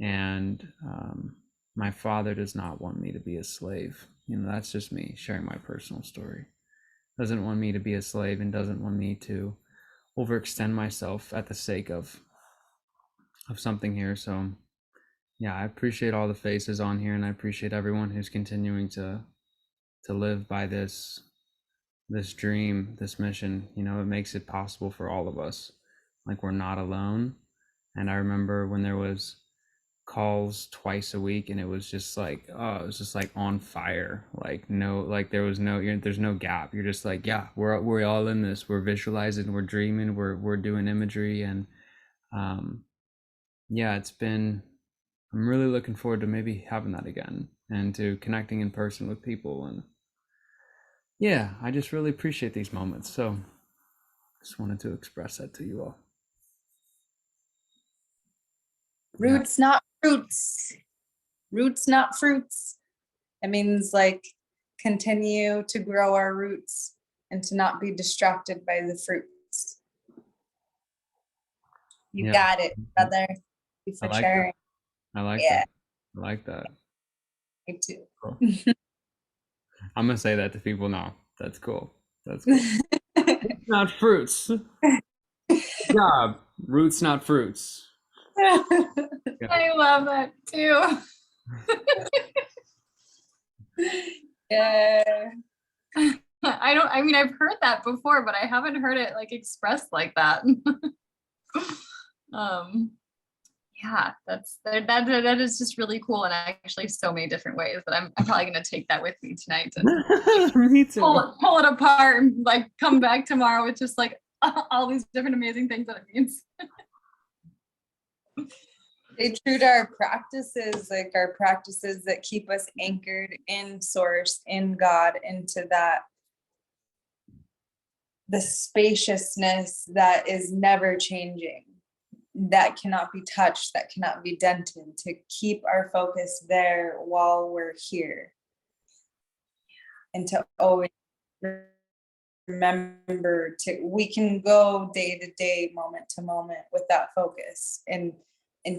and my father does not want me to be a slave. You know, that's just me sharing my personal story. Doesn't want me to be a slave, and doesn't want me to overextend myself at the sake of something here. So yeah, I appreciate all the faces on here, and I appreciate everyone who's continuing to live by this dream, this mission. You know, it makes it possible for all of us. Like, we're not alone. And I remember when there was calls twice a week, and it was just like, oh, it was just like on fire. Like, no, like there's no gap. You're just like, yeah, we're all in this. We're visualizing, we're dreaming, we're doing imagery. And yeah, I'm really looking forward to maybe having that again, and to connecting in person with people. And yeah, I just really appreciate these moments. So just wanted to express that to you all. Roots, not fruits. Roots, not fruits. It means like continue to grow our roots and to not be distracted by the fruits. You got it, brother. Thank you for sharing. I like that. I like that. Me too. Cool. I'm gonna say that to people now. That's cool. That's cool. Not fruits. Job. Roots, not fruits. I love that too. Yeah. I mean, I've heard that before, but I haven't heard it like expressed like that. Yeah, that is just really cool, and actually so many different ways that I'm probably gonna take that with me tonight and Me too. pull it apart and like come back tomorrow with just like all these different amazing things that it means. Stay true to our practices, like our practices that keep us anchored in source, in God, into that, the spaciousness that is never changing, that cannot be touched, that cannot be dented, to keep our focus there while we're here. And to always remember we can go day to day, moment to moment with that focus, and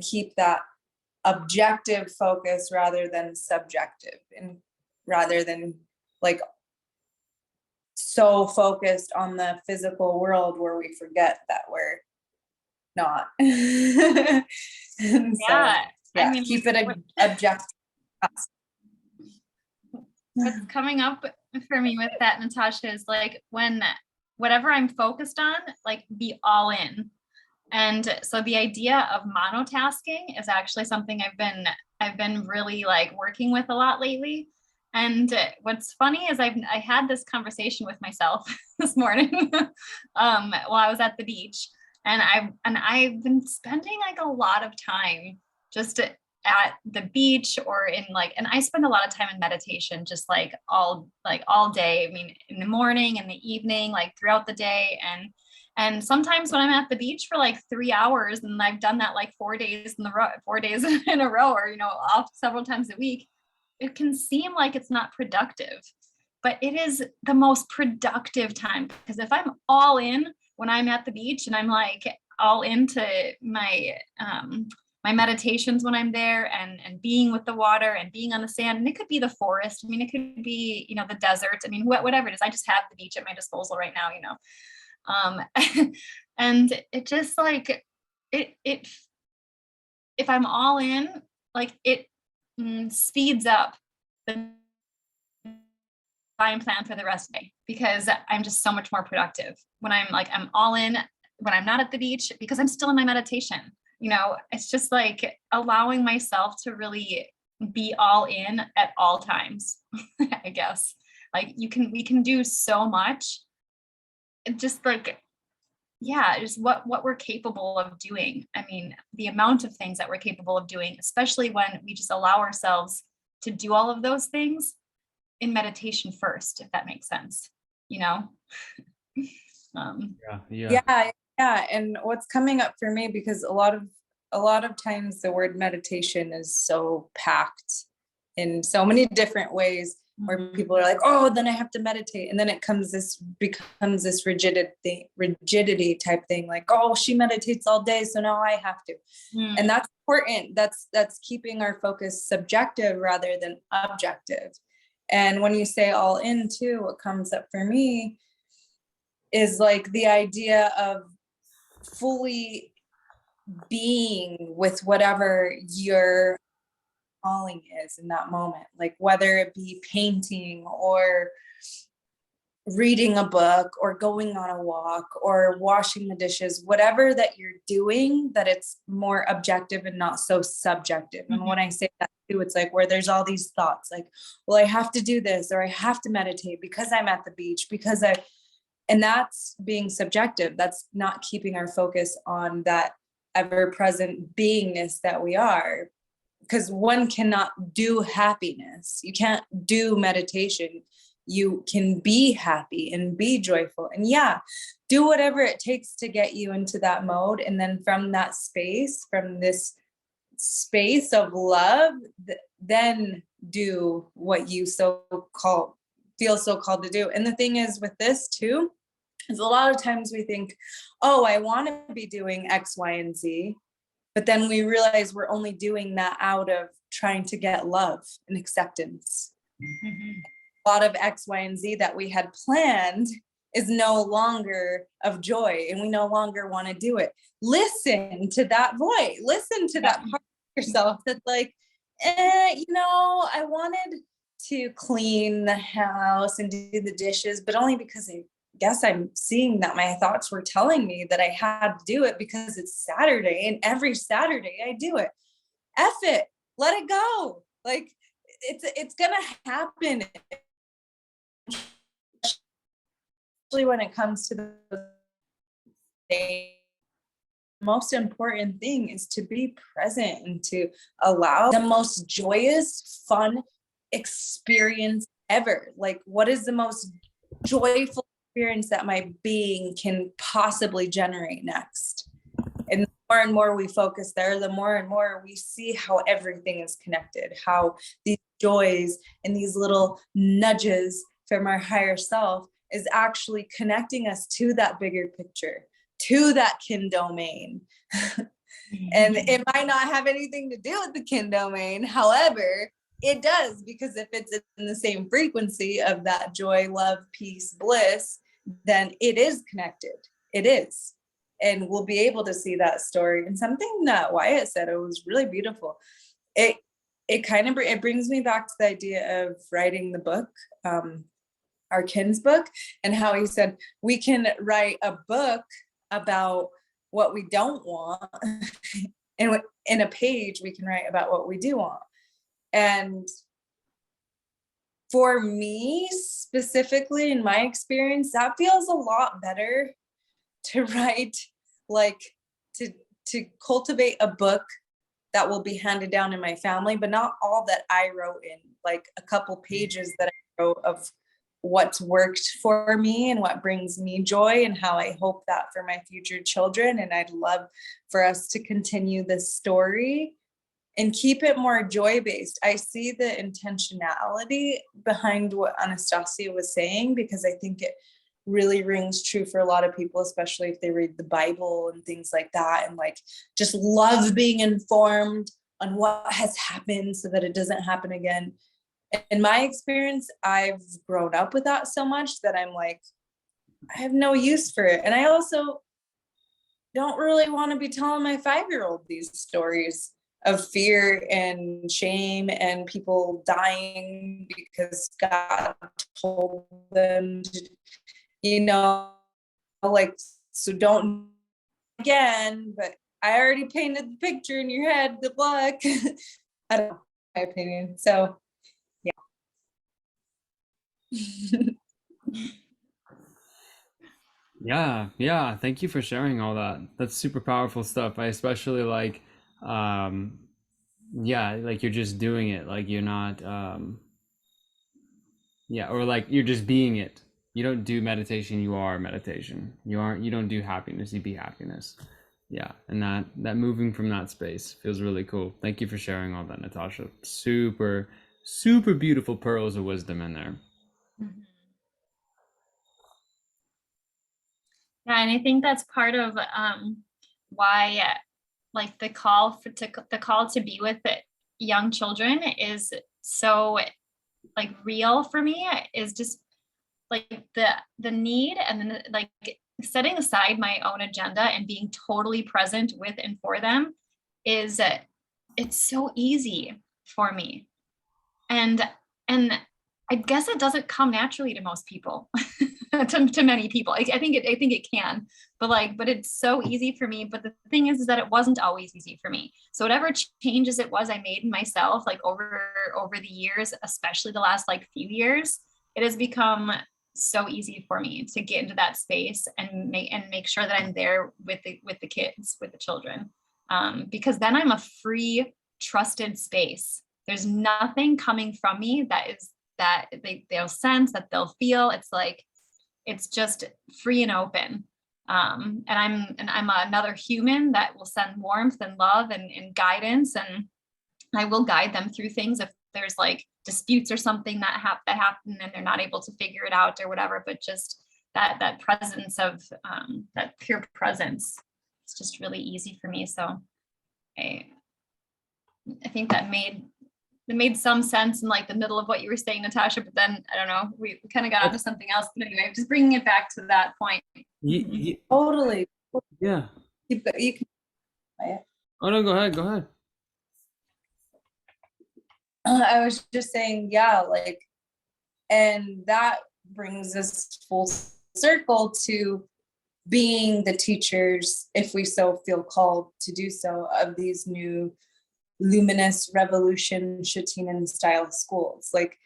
keep that objective focus rather than subjective, and rather than like so focused on the physical world where we forget that we're not. I mean, keep it objective. What's coming up for me with that, Natasha, is like when whatever I'm focused on, like be all in. And so the idea of monotasking is actually something I've been really like working with a lot lately. And what's funny is I had this conversation with myself this morning while I was at the beach, and I've been spending like a lot of time just at the beach or in like, and I spend a lot of time in meditation, just like all day. I mean, in the morning, in the evening, like throughout the day. And sometimes when I'm at the beach for like 3 hours, and I've done that like 4 days in a row, or, you know, off several times a week, it can seem like it's not productive, but it is the most productive time. Because if I'm all in when I'm at the beach, and I'm like all into my, my meditations when I'm there, and being with the water and being on the sand, and it could be the forest. I mean, it could be, you know, the desert. I mean, whatever it is, I just have the beach at my disposal right now, you know. And it just like, it, if I'm all in, like it speeds up the time plan for the rest of the day, because I'm just so much more productive when I'm all in, when I'm not at the beach, because I'm still in my meditation. You know, it's just like allowing myself to really be all in at all times. I guess like we can do so much. Just like, yeah, just what we're capable of doing. I mean, the amount of things that we're capable of doing, especially when we just allow ourselves to do all of those things in meditation first, if that makes sense, you know? Yeah, Yeah, and what's coming up for me, because a lot of times the word meditation is so packed in so many different ways, where people are like, oh, then I have to meditate, and then it becomes this rigidity type thing, like, oh, she meditates all day, so now I have to. And that's important. That's keeping our focus subjective rather than objective. And when you say all in too, what comes up for me is like the idea of fully being with whatever your calling is in that moment, like whether it be painting or reading a book or going on a walk or washing the dishes, whatever that you're doing, that it's more objective and not so subjective. And when I say that too, it's like where there's all these thoughts like, well, I have to do this, or I have to meditate because I'm at the beach, and that's being subjective. That's not keeping our focus on that ever-present beingness that we are, because one cannot do happiness. You can't do meditation. You can be happy and be joyful, and do whatever it takes to get you into that mode. And then from that space, from this space of love, then do what you feel so called to do. And the thing is with this too, is a lot of times we think, oh, I want to be doing X, Y, and Z. But then we realize we're only doing that out of trying to get love and acceptance. A lot of X, Y, and Z that we had planned is no longer of joy, and we no longer want to do it. Listen to that voice. Listen to that part of yourself that's like, I wanted to clean the house and do the dishes, but only because I guess I'm seeing that my thoughts were telling me that I had to do it because it's Saturday, and every Saturday I do it. F it, let it go. Like it's gonna happen. Especially when it comes to the most important thing is to be present and to allow the most joyous, fun experience ever. Like, what is the most joyful experience that my being can possibly generate next? And the more and more we focus there, the more and more we see how everything is connected, how these joys and these little nudges from our higher self is actually connecting us to that bigger picture, to that kin domain. And it might not have anything to do with the kin domain. However, it does, because if it's in the same frequency of that joy, love, peace, bliss, then it is connected. It is. And we'll be able to see that story. And something that Wyatt said, it was really beautiful. It brings me back to the idea of writing the book, our kin's book, and how he said we can write a book about what we don't want, and in a page we can write about what we do want. And for me specifically, in my experience, that feels a lot better to write, like to cultivate a book that will be handed down in my family, but not all that I wrote in, like a couple pages that I wrote of what's worked for me and what brings me joy, and how I hope that for my future children. And I'd love for us to continue this story and keep it more joy-based. I see the intentionality behind what Anastasia was saying, because I think it really rings true for a lot of people, especially if they read the Bible and things like that, and like just love being informed on what has happened so that it doesn't happen again. In my experience, I've grown up with that so much that I'm like, I have no use for it. And I also don't really want to be telling my 5-year-old these stories of fear and shame and people dying because God told them to, like, so don't again. But I already painted the picture in your head. Good luck. I don't know, my opinion. So Yeah, thank you for sharing all that. That's super powerful stuff. I especially like like you're just doing it, like you're not or like you're just being it. You don't do meditation, you are meditation. You don't do happiness, you be happiness. Yeah, and that moving from that space feels really cool. Thank you for sharing all that, Natasha. Super, super beautiful pearls of wisdom in there. Mhm. Yeah, and I think that's part of why like the call to be with the young children is so like real for me, is just like the need, and then like setting aside my own agenda and being totally present with and for them is it's so easy for me. And I guess it doesn't come naturally to most people, to many people. I think it can, but it's so easy for me. But the thing is that it wasn't always easy for me. So whatever changes it was I made in myself, like over the years, especially the last like few years, it has become so easy for me to get into that space and make sure that I'm there with the kids, with the children, because then I'm a free, trusted space. There's nothing coming from me that they'll sense, that they'll feel. It's like, it's just free and open. And I'm another human that will send warmth and love and guidance, and I will guide them through things if there's like disputes or something that happen and they're not able to figure it out or whatever. But just that presence of that pure presence, it's just really easy for me. So I think that made some sense in like the middle of what you were saying, Natasha, but then I don't know, we kind of got onto something else. But anyway, just bringing it back to that point. Totally. Yeah. You can. Oh no, go ahead. I was just saying, yeah, like, and that brings us full circle to being the teachers, if we so feel called to do so, of these new luminous revolution Shatinin style schools. Like,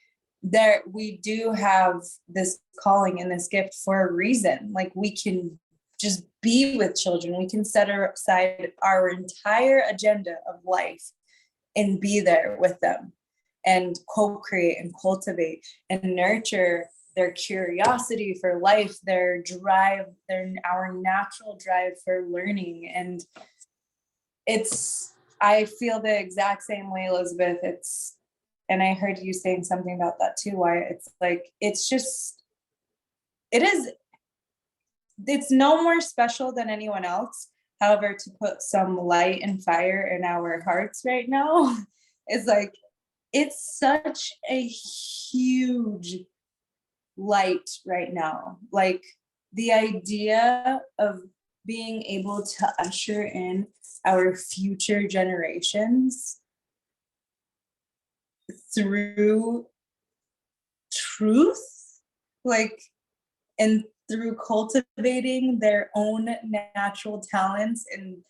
there, we do have this calling and this gift for a reason. Like, we can just be with children. We can set aside our entire agenda of life and be there with them and co-create and cultivate and nurture their curiosity for life, their drive, our natural drive for learning. And I feel the exact same way, Elizabeth. And I heard you saying something about that too, why it's like, it's no more special than anyone else. However, to put some light and fire in our hearts right now is like, it's such a huge light right now. Like, the idea of being able to usher in our future generations through truth, like, and through cultivating their own natural talents, and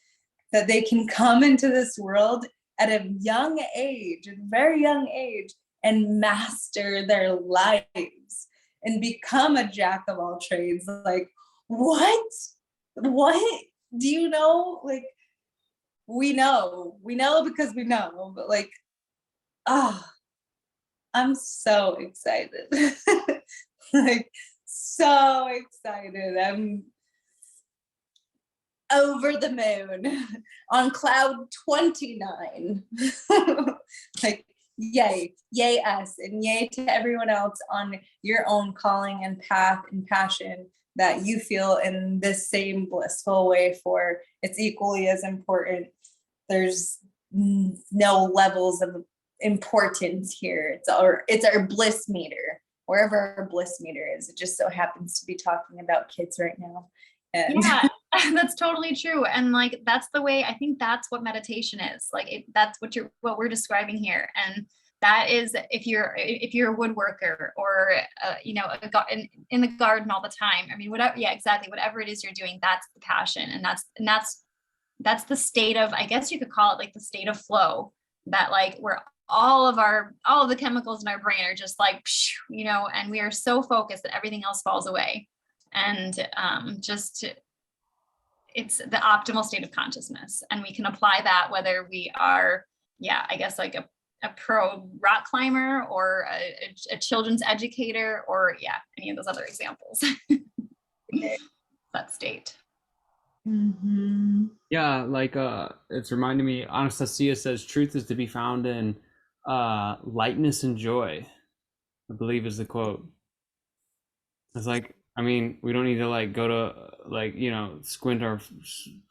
that they can come into this world at a young age, a very young age, and master their lives and become a jack of all trades. Like, what do you know? Like, we know because we know, but like, I'm so excited. Like, so excited. I'm over the moon on cloud 29. Like, yay us, and yay to everyone else on your own calling and path and passion that you feel in this same blissful way for. It's equally as important. There's no levels of importance here. It's our bliss meter, wherever our bliss meter is. It just so happens to be talking about kids right now. And yeah, that's totally true. And like, that's the way, I think that's what meditation is. Like, that's what we're describing here. And that is, if you're a woodworker or in the garden all the time, I mean, whatever, yeah, exactly, whatever it is you're doing, that's the passion. And that's the state of, I guess you could call it like the state of flow, that like, where all of the chemicals in our brain are just like, and we are so focused that everything else falls away. And it's the optimal state of consciousness. And we can apply that whether we are, I guess, like a pro rock climber or a children's educator or any of those other examples. That state. Yeah, like it's reminding me, Anastasia says truth is to be found in lightness and joy, I believe is the quote. It's like, I mean, we don't need to like go to like, squint our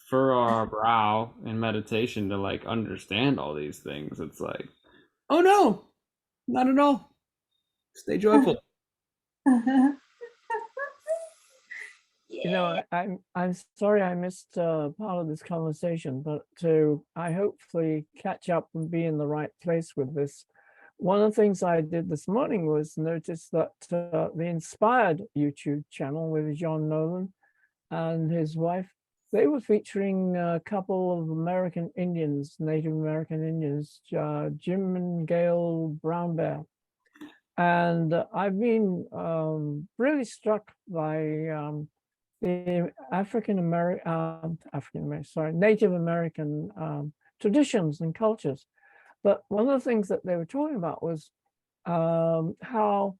furrow our brow in meditation to like understand all these things. It's like, oh no, not at all. Stay joyful. You know, I'm sorry I missed part of this conversation, but I hopefully catch up and be in the right place with this. One of the things I did this morning was notice that the Inspired YouTube channel with John Nolan and his wife, they were featuring a couple of American Indians, Native American Indians, Jim and Gail Brown Bear. And I've been really struck by the Native American traditions and cultures. But one of the things that they were talking about was how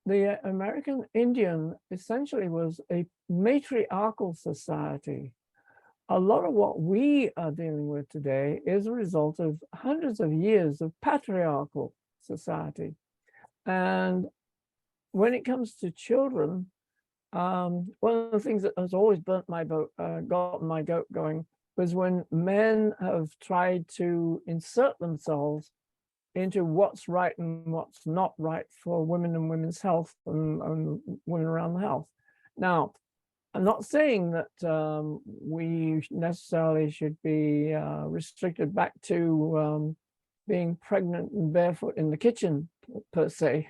the American Indian essentially was a matriarchal society. A lot of what we are dealing with today is a result of hundreds of years of patriarchal society. And when it comes to children, one of the things that has always burnt my boat, gotten my goat going, was when men have tried to insert themselves into what's right and what's not right for women and women's health and women around the health. Now, I'm not saying that we necessarily should be restricted back to being pregnant and barefoot in the kitchen, per se,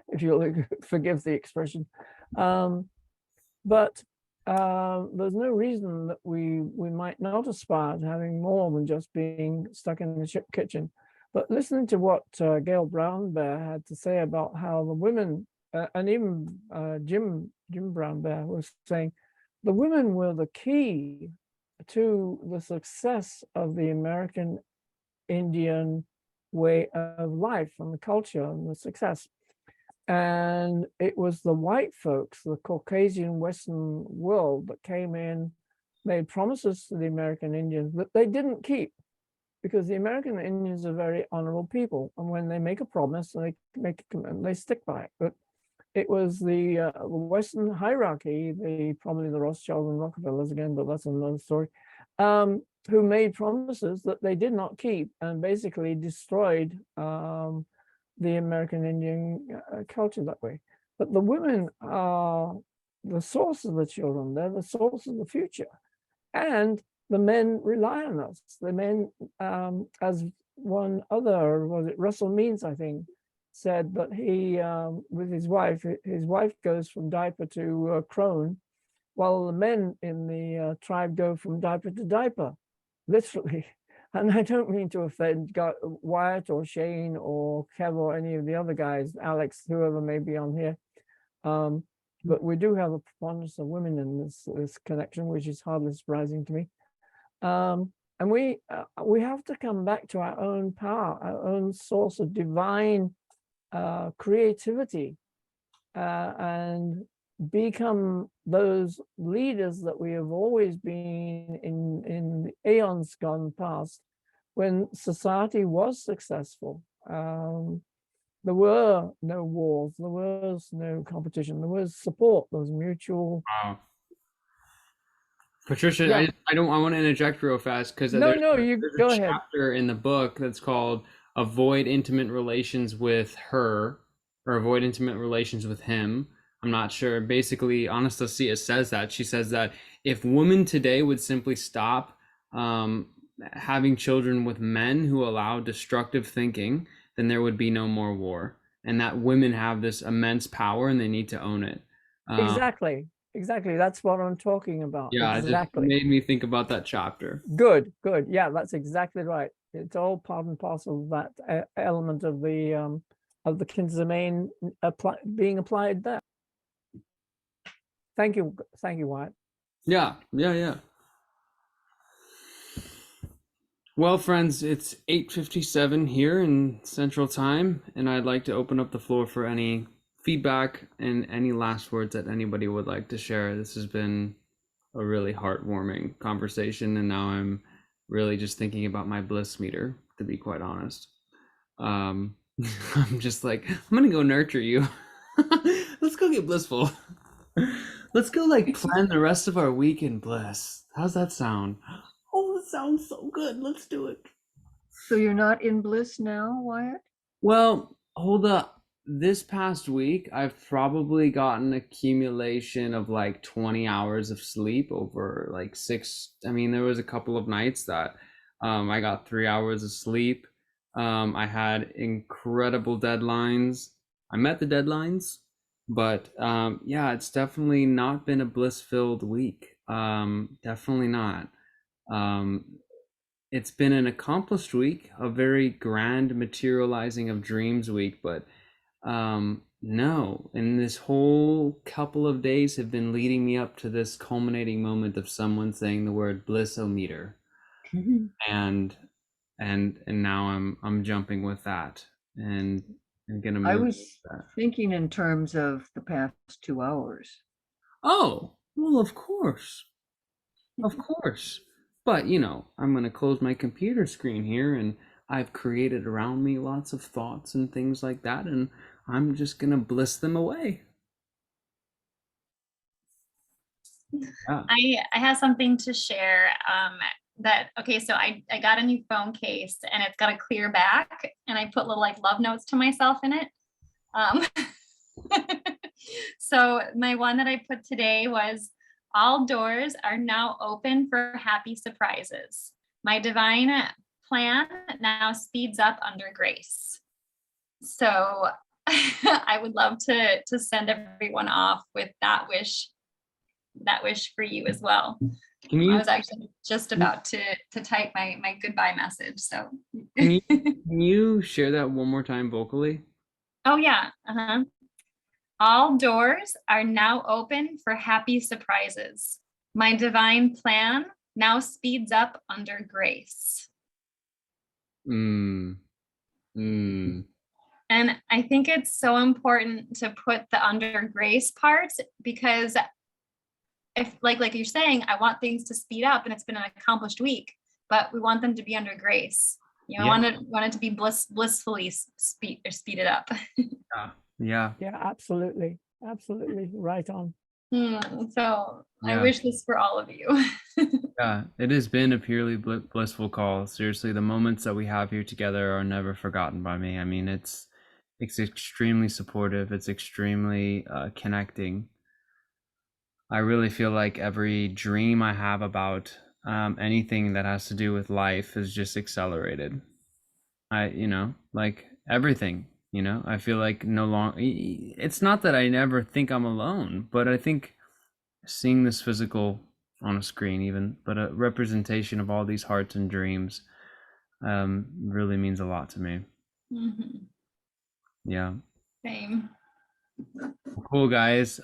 if you'll forgive the expression. But there's no reason that we might not aspire to having more than just being stuck in the kitchen. But listening to what Gail Brown Bear had to say about how the women, and even Jim Brown Bear was saying, the women were the key to the success of the American Indian way of life and the culture and the success. And it was the white folks, the Caucasian Western world, that came in, made promises to the American Indians that they didn't keep, because the American Indians are very honorable people. And when they make a promise, they make a commitment, they stick by it. But it was the Western hierarchy, probably the Rothschilds and Rockefellers again, but that's another story, who made promises that they did not keep and basically destroyed the American Indian culture that way. But the women are the source of the children. They're the source of the future. And the men rely on us. The men, as one other, was it Russell Means, I think, said that he, with his wife goes from diaper to crone, while the men in the tribe go from diaper to diaper, literally. And I don't mean to offend Wyatt or Shane or Kev or any of the other guys, Alex, whoever may be on here. But we do have a preponderance of women in this connection, which is hardly surprising to me. And we have to come back to our own power, our own source of divine creativity, and become those leaders that we have always been in eons gone past, when society was successful. There were no wars, there was no competition, there was support, there was mutual. Wow. Patricia, Yeah. I want to interject real fast because No, there's go a ahead. chapter in the book that's called Avoid Intimate Relations with Her, or Avoid Intimate Relations with Him. I'm not sure. Basically, Anastasia says that. She says that if women today would simply stop having children with men who allow destructive thinking, then there would be no more war. And that women have this immense power and they need to own it. Exactly. That's what I'm talking about. Yeah, exactly. It just made me think about that chapter. Good. Yeah, that's exactly right. It's all part and parcel of that element of the Kinzamain being applied there. Thank you, Wyatt. Yeah. Well, friends, it's 8:57 here in Central Time, and I'd like to open up the floor for any feedback and any last words that anybody would like to share. This has been a really heartwarming conversation, and now I'm really just thinking about my bliss meter, to be quite honest. Um, I'm just like, I'm gonna go nurture you. Let's go get blissful. Let's go like plan the rest of our week in bliss. How's that sound? Oh, it sounds so good. Let's do it. So you're not in bliss now, Wyatt? Well, hold up. This past week, I've probably gotten accumulation of like 20 hours of sleep over like six. I mean, there was a couple of nights that I got 3 hours of sleep. I had incredible deadlines. I met the deadlines, but yeah, it's definitely not been a bliss-filled week. Definitely not. Um, it's been an accomplished week, a very grand materializing of dreams week, but no, and this whole couple of days have been leading me up to this culminating moment of someone saying the word blissometer, and and now I'm jumping with that, and I'm gonna I move was with that. thinking in terms of the past 2 hours. Oh, well, of course. Of course. But, you know, I'm going to close my computer screen here, and I've created around me lots of thoughts and things like that, and I'm just going to bliss them away. Yeah. I have something to share. So I got a new phone case and it's got a clear back, and I put little like love notes to myself in it. Um, so my one that I put today was, all doors are now open for happy surprises. My divine plan now speeds up under grace. So I would love to send everyone off with that wish for you as well. Can I you was actually just about to type my goodbye message. So can you share that one more time vocally? oh yeah. All doors are now open for happy surprises. My divine plan now speeds up under grace. Mm. Mm. And I think it's so important to put the under grace part, because if like you're saying, I want things to speed up and it's been an accomplished week, but we want them to be under grace. You know, Yeah. want it to be blissfully speeded up. Yeah. Yeah, absolutely. Absolutely. Right on. So I Yeah. wish this for all of you. Yeah, it has been a purely blissful call. Seriously, the moments that we have here together are never forgotten by me. I mean, it's extremely supportive. It's extremely connecting. I really feel like every dream I have about anything that has to do with life is just accelerated. Like everything, I feel like no long. It's not that I never think I'm alone, but I think seeing this physical on a screen, even, but a representation of all these hearts and dreams, really means a lot to me. Mhm. Yeah. Same. Cool, guys.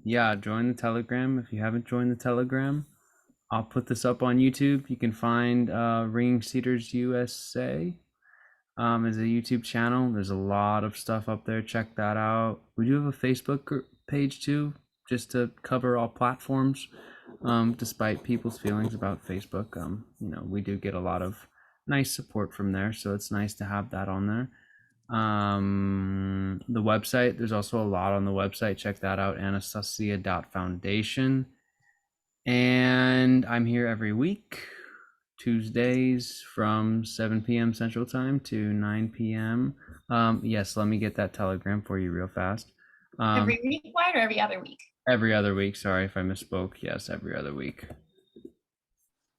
Yeah, join the Telegram if you haven't joined the Telegram. I'll put this up on YouTube. You can find Ring Cedars USA as a YouTube channel. There's a lot of stuff up there. Check that out. We do have a Facebook page too, just to cover all platforms. Despite people's feelings about Facebook, we do get a lot of nice support from there, so it's nice to have that on there. The website, there's also a lot on the website. Check that out, anastasia.foundation. And I'm here every week, Tuesdays from 7 p.m. Central Time to 9 p.m. Yes, let me get that Telegram for you real fast. Every week, Wyatt, or every other week? Every other week. Sorry if I misspoke. Yes, every other week.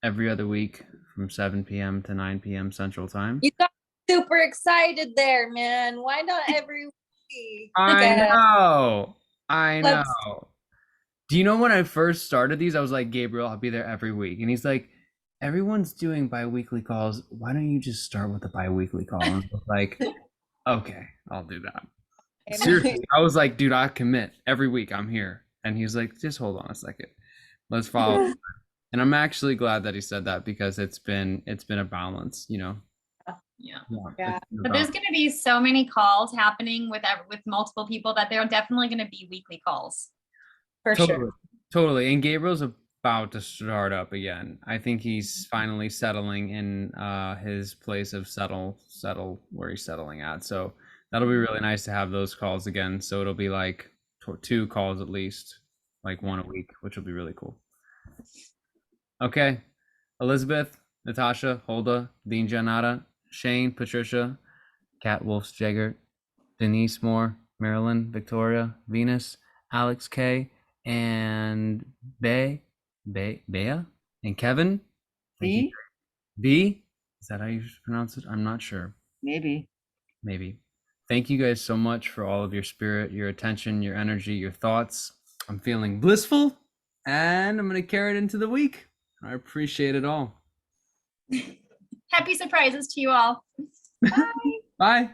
Every other week from 7 p.m. to 9 p.m. Central Time. You got super excited there, man. Why not every week? I know. Let's- Do you know when I first started these, I was like, Gabriel, I'll be there every week. And he's like, everyone's doing bi-weekly calls. Why don't you just start with a bi-weekly call? And I was like, okay, I'll do that. Seriously, I was like, dude, I commit every week. I'm here. And he's like, just hold on a second. Let's follow. And I'm actually glad that he said that because it's been a balance, you know. Yeah. Yeah. It's been a But there's balance. going to be so many calls happening with multiple people that there are definitely going to be weekly calls. For Totally. sure. Totally. And Gabriel's about to start up again. I think he's finally settling in his place of settle where he's settling at. So that'll be really nice to have those calls again. So it'll be like 2 calls at least, like 1 a week, which will be really cool. Okay. Elizabeth, Natasha, Hulda, Dean Janata, Shane, Patricia, Kat Wolfs Jagger, Denise Moore, Marilyn, Victoria, Venus, Alex K, and Bea, and Kevin. Thank you. B, B, is that how you pronounce it? I'm not sure. maybe. Maybe. Thank you guys so much for all of your spirit, your attention, your energy, your thoughts. I'm feeling blissful, and I'm going to carry it into the week. I appreciate it all. Happy surprises to you all. Bye.